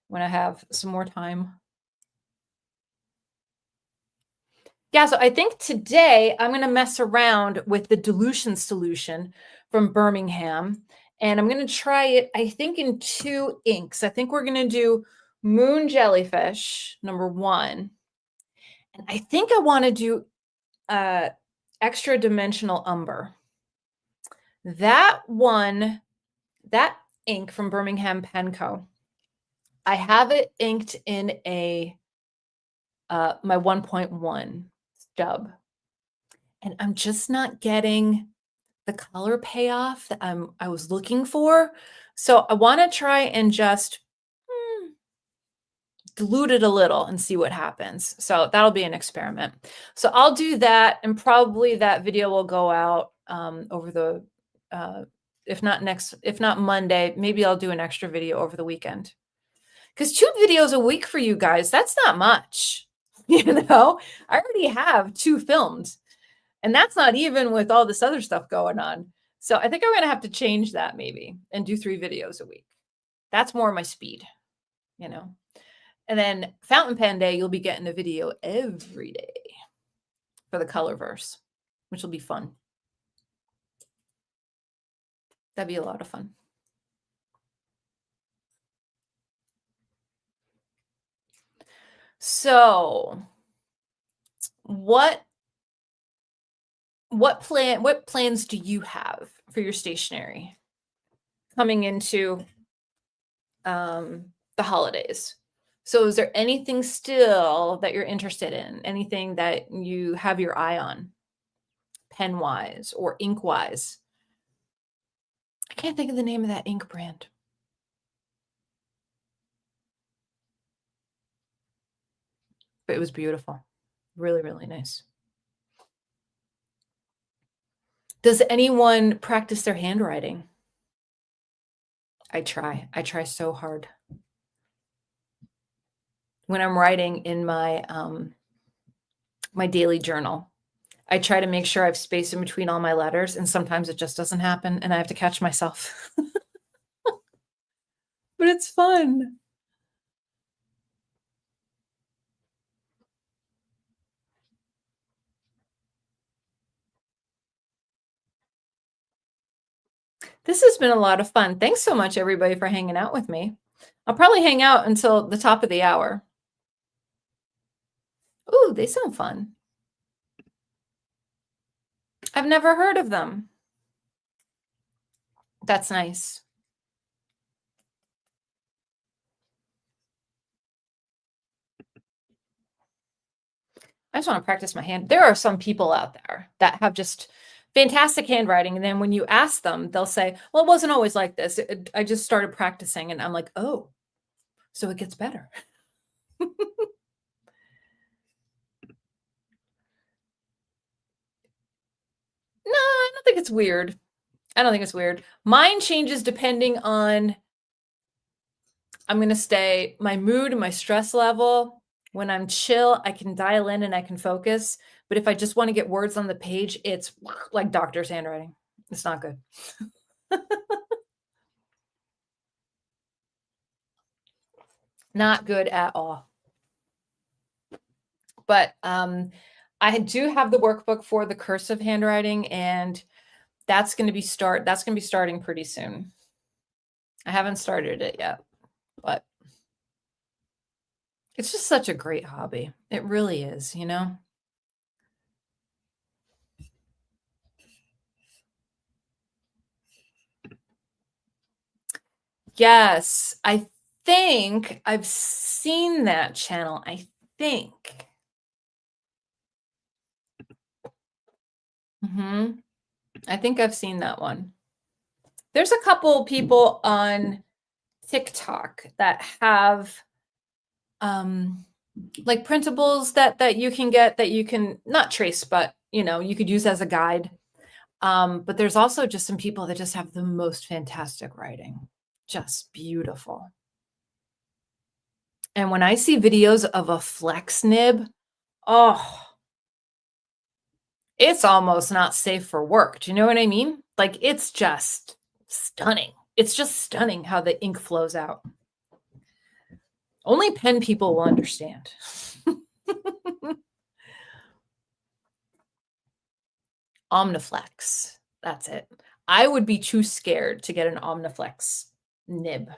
When I have some more time. Yeah, so I think today I'm going to mess around with the dilution solution from Birmingham. And I'm going to try it, I think, in 2 inks. I think we're going to do Moon Jellyfish, number 1. And I think I want to do Extra Dimensional Umber. That one, that ink from Birmingham Pen Co. I have it inked in a my 1.1 stub. And I'm just not getting the color payoff that I was looking for. So I want to try and just dilute it a little and see what happens. So that'll be an experiment. So I'll do that, and probably that video will go out over the if not Monday, maybe I'll do an extra video over the weekend. Because 2 videos a week for you guys, that's not much. You know, I already have 2 filmed, and that's not even with all this other stuff going on. So I think I'm going to have to change that maybe and do 3 videos a week. That's more my speed, you know. And then fountain pen day, you'll be getting a video every day for the Colorverse, which will be fun. That'd be a lot of fun. So what plans do you have for your stationery coming into the holidays? So is there anything still that you're interested in? Anything that you have your eye on, pen-wise or ink-wise? I can't think of the name of that ink brand. But it was beautiful. Really, really nice. Does anyone practice their handwriting? I try. I try so hard. When I'm writing in my my daily journal, I try to make sure I have space in between all my letters, and sometimes it just doesn't happen, and I have to catch myself. But it's fun. This has been a lot of fun. Thanks so much, everybody, for hanging out with me. I'll probably hang out until the top of the hour. Ooh, they sound fun. I've never heard of them. That's nice. I just want to practice my hand. There are some people out there that have just fantastic handwriting. And then when you ask them, they'll say, well, it wasn't always like this. I just started practicing. And I'm like, oh, so it gets better. No, I don't think it's weird. I don't think it's weird. Mine changes depending on, I'm going to say, my mood and my stress level. When I'm chill, I can dial in and I can focus. But if I just want to get words on the page, it's like doctor's handwriting. It's not good. Not good at all. But I do have the workbook for the cursive handwriting, and that's going to be starting pretty soon. I haven't started it yet, but it's just such a great hobby. It really is, you know? Yes, I think I've seen that channel. I think. I think I've seen that one. There's a couple people on TikTok that have like printables that you can get, that you can not trace, but you know, you could use as a guide. But there's also just some people that just have the most fantastic writing. Just beautiful. And when I see videos of a flex nib, oh, it's almost not safe for work. Do you know what I mean? Like, it's just stunning. It's just stunning how the ink flows out. Only pen people will understand. Omniflex. That's it. I would be too scared to get an Omniflex nib.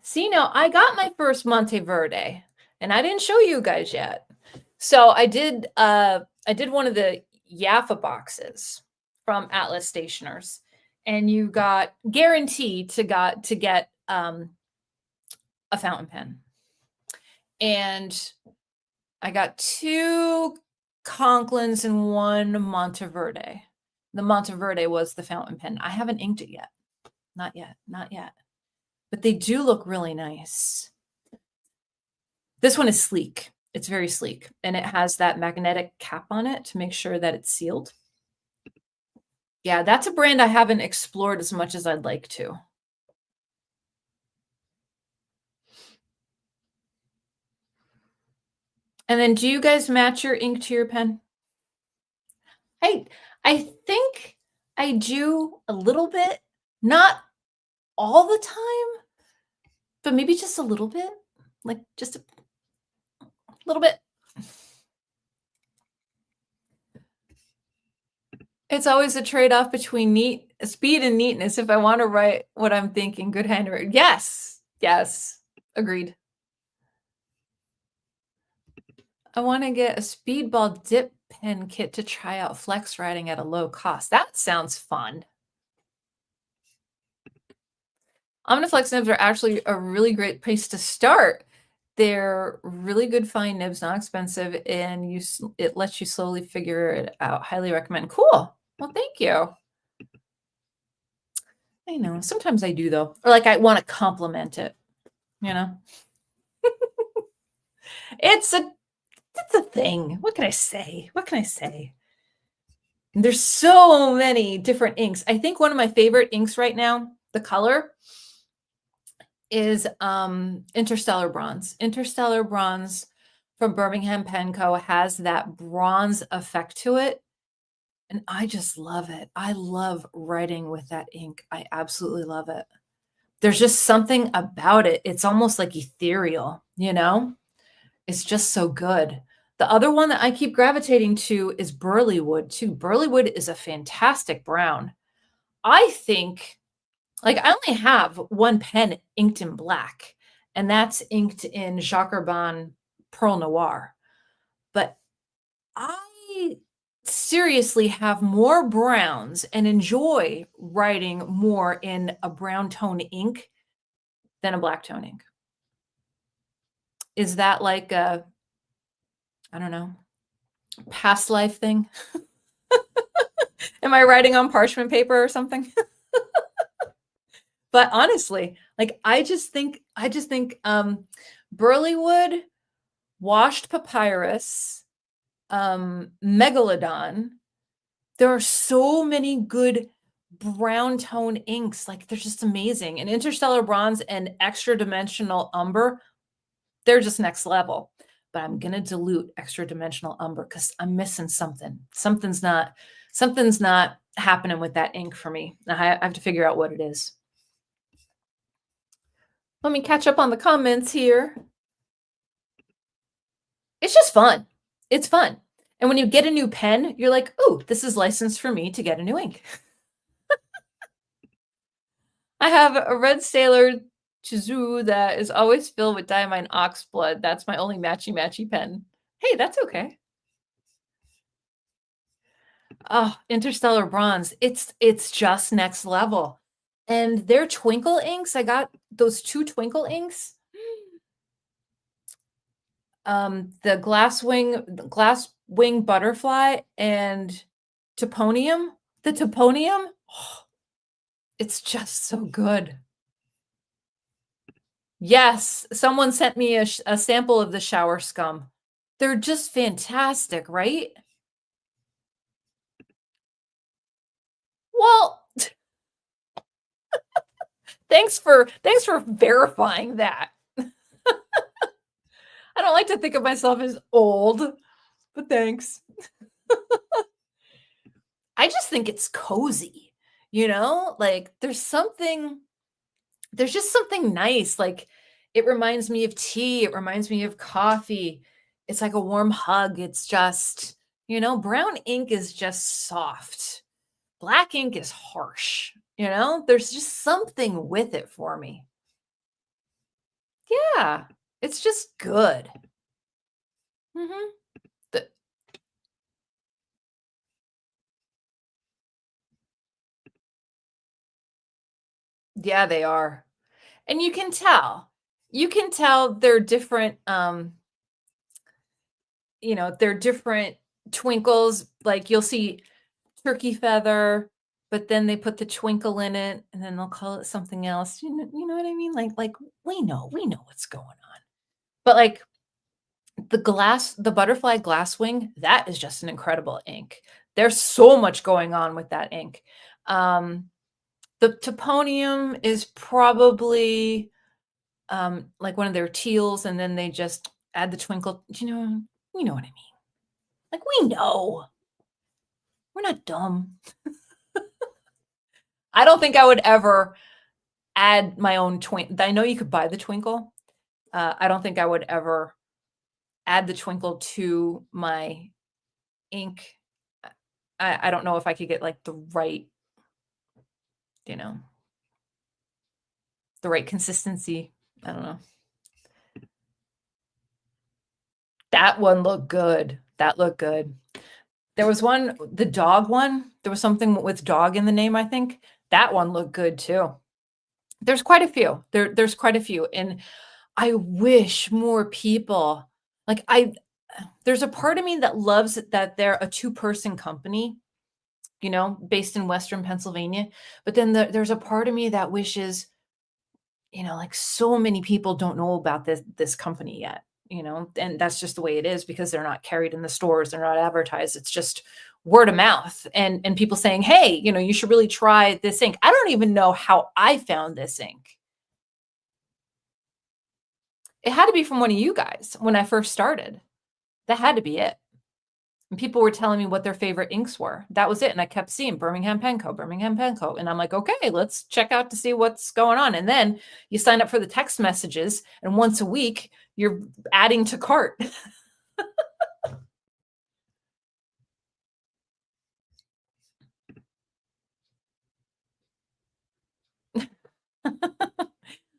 See, now I got my first Monteverde, and I didn't show you guys yet. So I did one of the Yaffa boxes from Atlas Stationers, and you got guaranteed to get a fountain pen. And I got 2 Conklins and 1 Monteverde. The Monteverde was the fountain pen. I haven't inked it yet. not yet, not yet. But they do look really nice. This one is sleek. It's very sleek, and it has that magnetic cap on it to make sure that it's sealed. Yeah, that's a brand I haven't explored as much as I'd like to. And then do you guys match your ink to your pen? I I think I do a little bit, not all the time, but maybe just a little bit, like just a little bit. It's always a trade-off between speed and neatness if I wanna write what I'm thinking, good handwriting. Yes, yes, agreed. I wanna get a speedball dip pen kit to try out flex writing at a low cost. That sounds fun. Omniflex nibs are actually a really great place to start. They're really good fine nibs, not expensive, and it lets you slowly figure it out. Highly recommend. Cool. Well, thank you. I know. Sometimes I do though. Or like I want to compliment it, you know? It's a thing. What can I say? What can I say? There's so many different inks. I think one of my favorite inks right now, the color, is Interstellar Bronze. Interstellar Bronze from Birmingham Pen Co. has that bronze effect to it. And I just love it. I love writing with that ink. I absolutely love it. There's just something about it. It's almost like ethereal, you know? It's just so good. The other one that I keep gravitating to is Burleywood too. Burleywood is a fantastic brown. I think, like, I only have one pen inked in black, and that's inked in Jacques Urban Pearl Noir. But I seriously have more browns and enjoy writing more in a brown tone ink than a black tone ink. Is that like a, I don't know, past life thing? Am I writing on parchment paper or something? But honestly, like I just think Burleywood, washed papyrus, megalodon. There are so many good brown tone inks. Like they're just amazing. And interstellar bronze and extra dimensional umber, they're just next level. But I'm gonna dilute extra dimensional umber because I'm missing something. Something's not happening with that ink for me. I have to figure out what it is. Let me catch up on the comments here. It's just fun. It's fun. And when you get a new pen, you're like, oh, this is licensed for me to get a new ink. I have a red sailor Chizou that is always filled with diamine ox blood. That's my only matchy pen. Hey, that's okay. Oh, interstellar bronze. It's just next level. And their twinkle inks, I got those 2 twinkle inks. The glass wing butterfly and toponium. The toponium, oh, it's just so good. Yes, someone sent me a sample of the shower scum. They're just fantastic, right? Well, thanks for verifying that. I don't like to think of myself as old, but thanks. I just think it's cozy, you know? Like there's just something nice. Like it reminds me of tea, it reminds me of coffee. It's like a warm hug. It's just, you know, brown ink is just soft. Black ink is harsh, you know? There's just something with it for me. Yeah, it's just good. Mhm. The Yeah, they are. And you can tell. You can tell they're different, they're different twinkles. Like you'll see turkey feather, but then they put the twinkle in it, and then they'll call it something else. You know what I mean? Like we know what's going on. But like the butterfly glasswing, that is just an incredible ink. There's so much going on with that ink. The toponium is probably like one of their teals, and then they just add the twinkle. You know what I mean? Like we know. We're not dumb. I don't think I would ever add my own twinkle. I know you could buy the twinkle. I don't think I would ever add the twinkle to my ink. I don't know if I could get like the right, the right consistency. I don't know. That one looked good. That looked good. There was one, the dog one. There was something with dog in the name, I think. That one looked good too. There's quite a few. There's quite a few. And I wish more people, like there's a part of me that loves that they're a two-person company, based in Western Pennsylvania. But then there's a part of me that wishes, like so many people don't know about this company yet, and that's just the way it is because they're not carried in the stores, they're not advertised. It's just word of mouth and people saying, hey, you should really try this ink. I don't even know how I found this ink. It had to be from one of you guys when I first started. That had to be it. And people were telling me what their favorite inks were. That was it. And I kept seeing Birmingham Pen Co., Birmingham Pen Co. And I'm like, okay, let's check out to see what's going on. And then you sign up for the text messages, and once a week, you're adding to cart.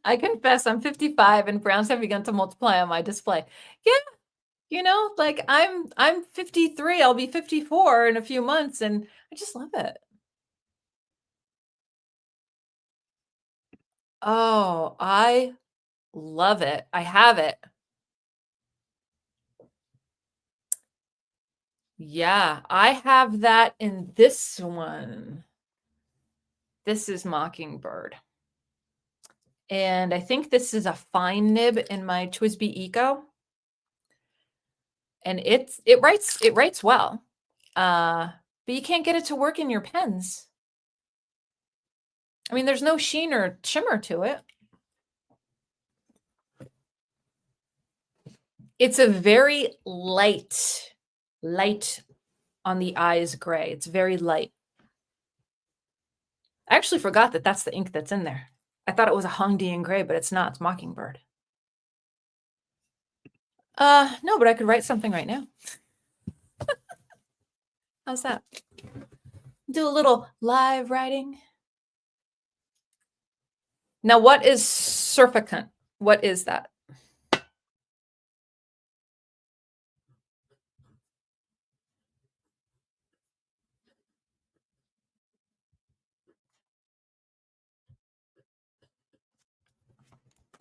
I confess, I'm 55 and browns have begun to multiply on my display. Yeah, like I'm 53. I'll be 54 in a few months, and I just love it. Oh, I love it. I have it. Yeah, I have that in this one. This is Mockingbird. And I think this is a fine nib in my TWSBI Eco. And it writes well. But you can't get it to work in your pens. I mean, there's no sheen or shimmer to it. It's a very light on the eyes gray. It's very light. I actually forgot that that's the ink that's in there. I thought it was a Hongdian gray, but it's not. It's Mockingbird. No, but I could write something right now. How's that? Do a little live writing. Now, what is surfactant? What is that?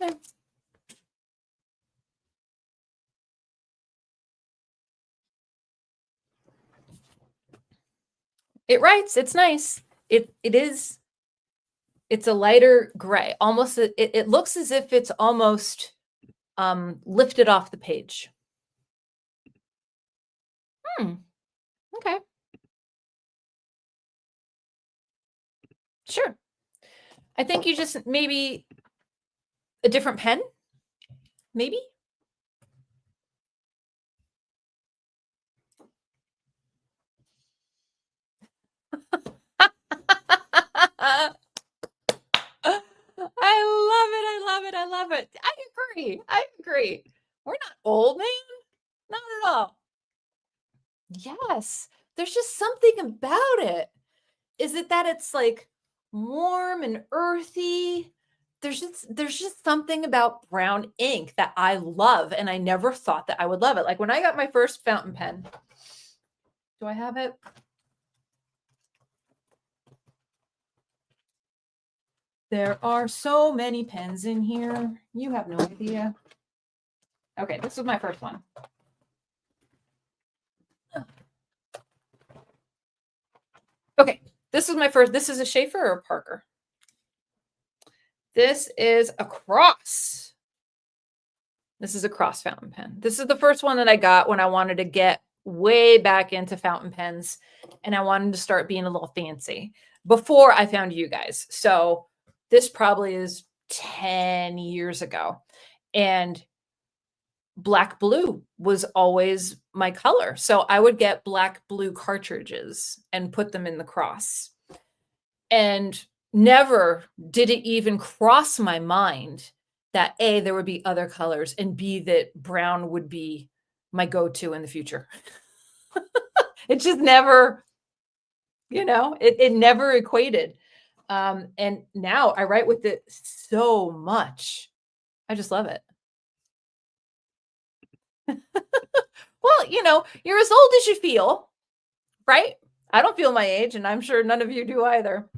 Okay. It writes. It's nice. It's a lighter gray. Almost. It looks as if it's almost lifted off the page. Okay. Sure. I think you just maybe a different pen. Maybe. I love it. I agree. We're not old, man. Not at all. Yes. There's just something about it. Is it that it's like warm and earthy? There's just something about brown ink that I love, and I never thought that I would love it. Like when I got my first fountain pen. Do I have it? There are so many pens in here. You have no idea. Okay, this was my first one. Okay, this this is my first. This is a Schaefer or a Parker? This is a Cross. This is a Cross fountain pen. This is the first one that I got when I wanted to get way back into fountain pens and I wanted to start being a little fancy before I found you guys. So this probably is 10 years ago. And black blue was always my color. So I would get black blue cartridges and put them in the Cross. And never did it even cross my mind that A, there would be other colors, and B, that brown would be my go-to in the future. It just never, it never equated. And now I write with it so much. I just love it. Well, you're as old as you feel, right? I don't feel my age, and I'm sure none of you do either.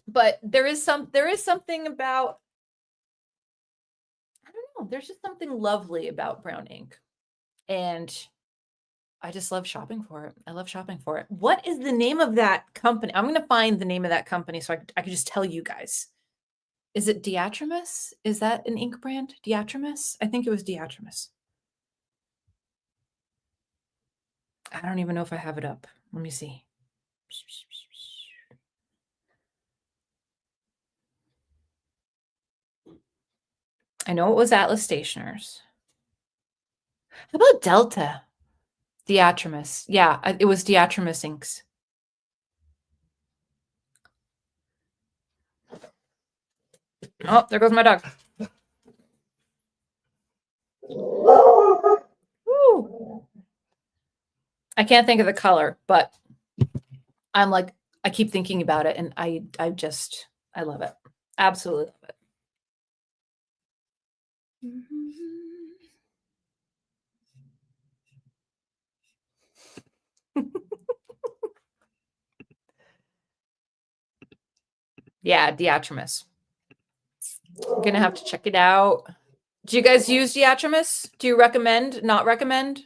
But there is something about, I don't know, there's just something lovely about brown ink. And I just love shopping for it. I love shopping for it. What is the name of that company? I'm going to find the name of that company so I can just tell you guys. Is it Diatrimis? Is that an ink brand? Diatrimis? I think it was Diatrimis. I don't even know if I have it up. Let me see. I know it was Atlas Stationers. How about Delta? Diatrimis. Yeah, it was Diatrimis inks. Oh, there goes my dog. Woo. I can't think of the color, but I'm like, I keep thinking about it, and I love it. Absolutely love it. Yeah, Diatrimis. I'm gonna have to check it out. Do you guys use Diatrimis? Do you recommend, not recommend?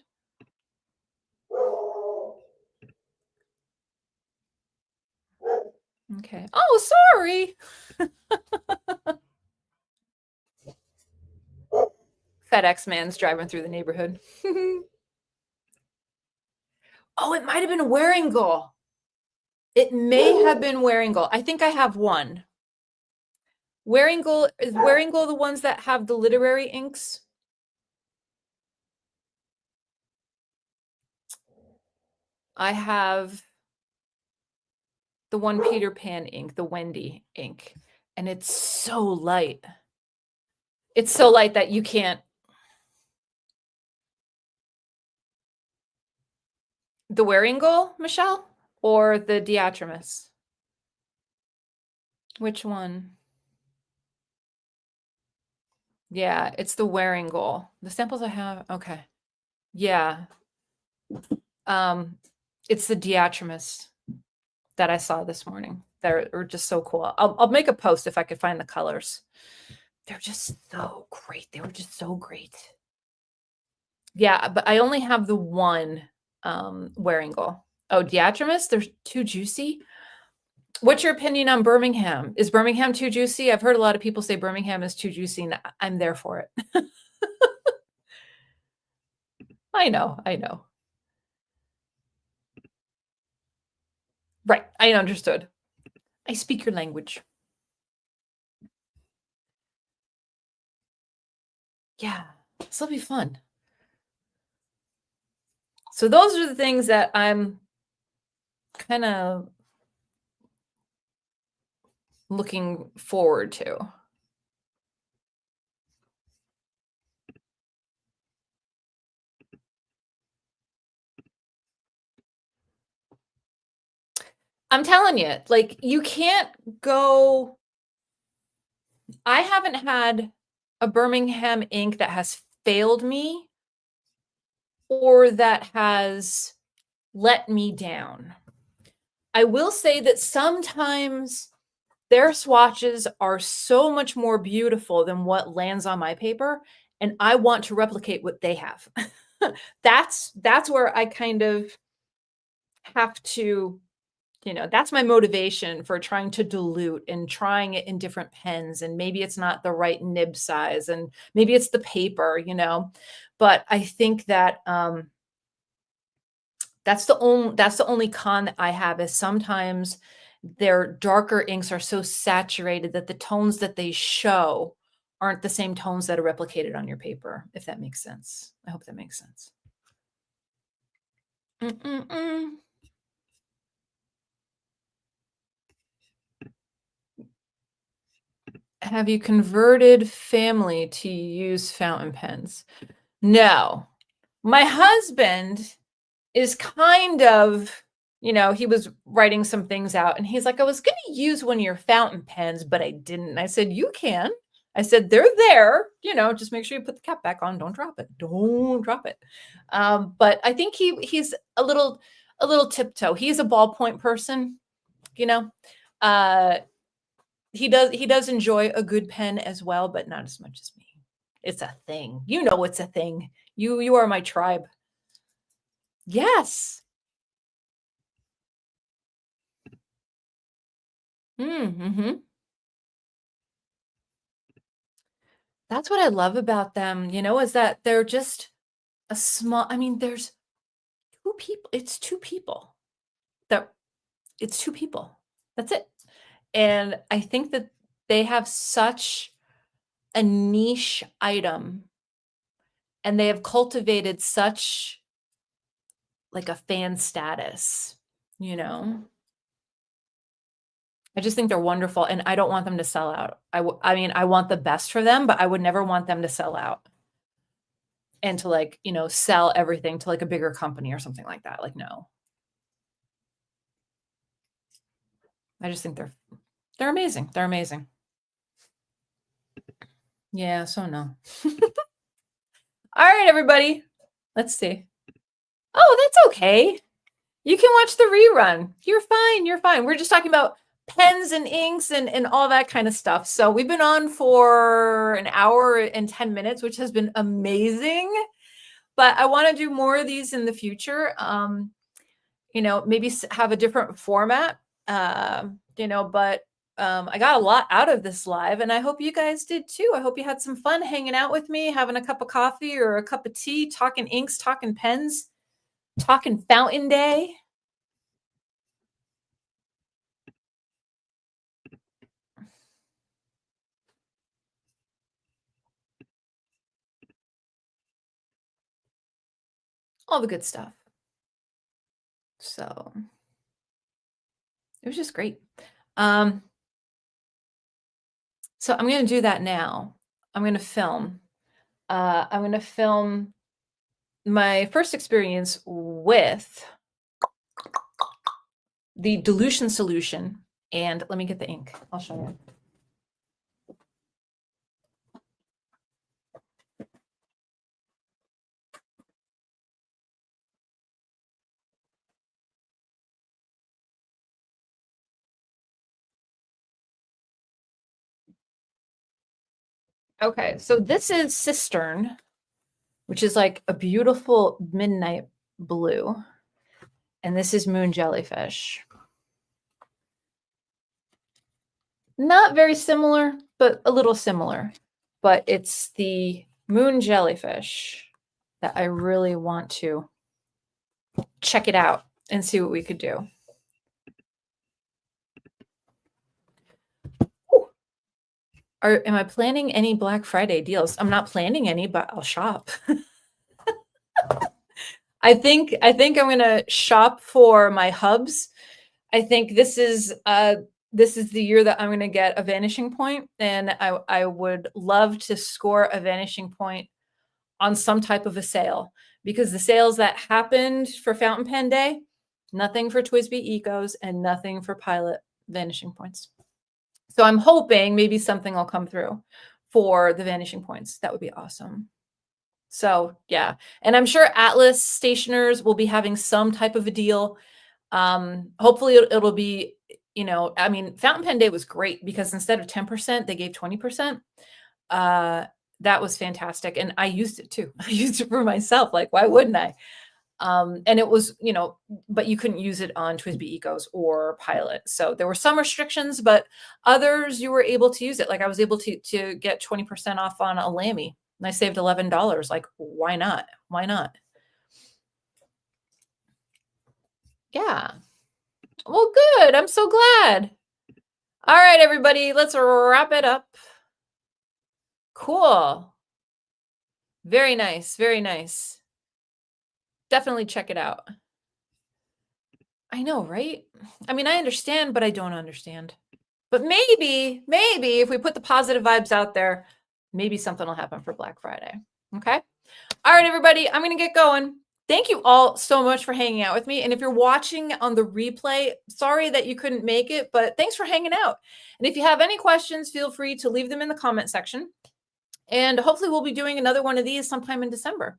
Okay. Oh, sorry. FedEx man's driving through the neighborhood. Oh, it might have been Waringal. It may have been Waringal. I think I have one. Waringal, is Waringal the ones that have the literary inks? I have the one Peter Pan ink, the Wendy ink, and it's so light. It's so light that you can't. The Waringal, Michelle, or the Diatrimis? Which one? Yeah, it's the Waringal. The samples I have, okay. Yeah. It's the Diatrimis that I saw this morning. They're just so cool. I'll make a post if I could find the colors. They're just so great. They were just so great. Yeah, but I only have the one Waringal. Oh, Diatrimis, they're too juicy. What's your opinion on Birmingham? Is Birmingham too juicy? I've heard a lot of people say Birmingham is too juicy, and I'm there for it. I know. Right, I understood. I speak your language. Yeah, this will be fun. So those are the things that I'm kind of looking forward to. I'm telling you, like, you can't go. I haven't had a Birmingham ink that has failed me or that has let me down. I will say that sometimes their swatches are so much more beautiful than what lands on my paper, and I want to replicate what they have. That's where I kind of have to That's my motivation for trying to dilute and trying it in different pens. And maybe it's not the right nib size and maybe it's the paper. But I think that that's the only con that I have is sometimes their darker inks are so saturated that the tones that they show aren't the same tones that are replicated on your paper, if that makes sense. I hope that makes sense. Mm-mm-mm. Have you converted family to use fountain pens? No. My husband is kind of, he was writing some things out and he's like, I was going to use one of your fountain pens, but I didn't. I said, you can. I said, they're there, just make sure you put the cap back on. Don't drop it. Don't drop it. But I think he's a little tiptoe. He's a ballpoint person, you know. He does enjoy a good pen as well, but not as much as me. It's a thing. It's a thing. You are my tribe. Yes. Mm-hmm. That's what I love about them, is that they're just there's two people. It's two people. That it's two people. That's it. And I think that they have such a niche item and they have cultivated such like a fan status, you know? I just think they're wonderful and I don't want them to sell out. I want the best for them, but I would never want them to sell out and to sell everything to like a bigger company or something like that. Like, no. I just think they're amazing. They're amazing. Yeah, so no. All right, everybody. Let's see. Oh, that's okay. You can watch the rerun. You're fine. You're fine. We're just talking about pens and inks and all that kind of stuff. So we've been on for an hour and 10 minutes, which has been amazing. But I want to do more of these in the future. Maybe have a different format. But I got a lot out of this live and I hope you guys did too. I hope you had some fun hanging out with me, having a cup of coffee or a cup of tea, talking inks, talking pens, talking fountain day. All the good stuff. So it was just great. So I'm going to do that now. I'm going to film. I'm going to film my first experience with the dilution solution. And let me get the ink. I'll show you. Okay, so this is Cistern, which is like a beautiful midnight blue. And this is Moon Jellyfish. Not very similar, but a little similar. But it's the Moon Jellyfish that I really want to check it out and see what we could do. Am I planning any Black Friday deals? I'm not planning any, but I'll shop. I think I'm gonna shop for my hubs. I think this is the year that I'm gonna get a vanishing point, and I would love to score a vanishing point on some type of a sale because the sales that happened for Fountain Pen Day, nothing for TWSBI Ecos and nothing for Pilot vanishing points. So I'm hoping maybe something will come through for the vanishing points. That would be awesome. So yeah, and I'm sure Atlas stationers will be having some type of a deal. Hopefully it'll be, Fountain Pen Day was great because instead of 10%, they gave 20%. That was fantastic. And I used it too. I used it for myself. Like, why wouldn't I? And it was, but you couldn't use it on TWSBI Ecos or Pilot. So there were some restrictions, but others you were able to use it. Like I was able to get 20% off on a Lamy, and I saved $11. Like, why not? Why not? Yeah. Well, good. I'm so glad. All right, everybody, let's wrap it up. Cool. Very nice. Very nice. Definitely check it out. I know, right? I mean, I understand, but I don't understand. But maybe if we put the positive vibes out there, maybe something will happen for Black Friday. Okay. All right, everybody, I'm going to get going. Thank you all so much for hanging out with me. And if you're watching on the replay, sorry that you couldn't make it, but thanks for hanging out. And if you have any questions, feel free to leave them in the comment section. And hopefully we'll be doing another one of these sometime in December.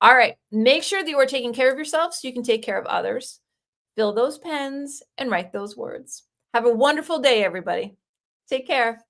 All right. Make sure that you are taking care of yourself so you can take care of others. Fill those pens and write those words. Have a wonderful day, everybody. Take care.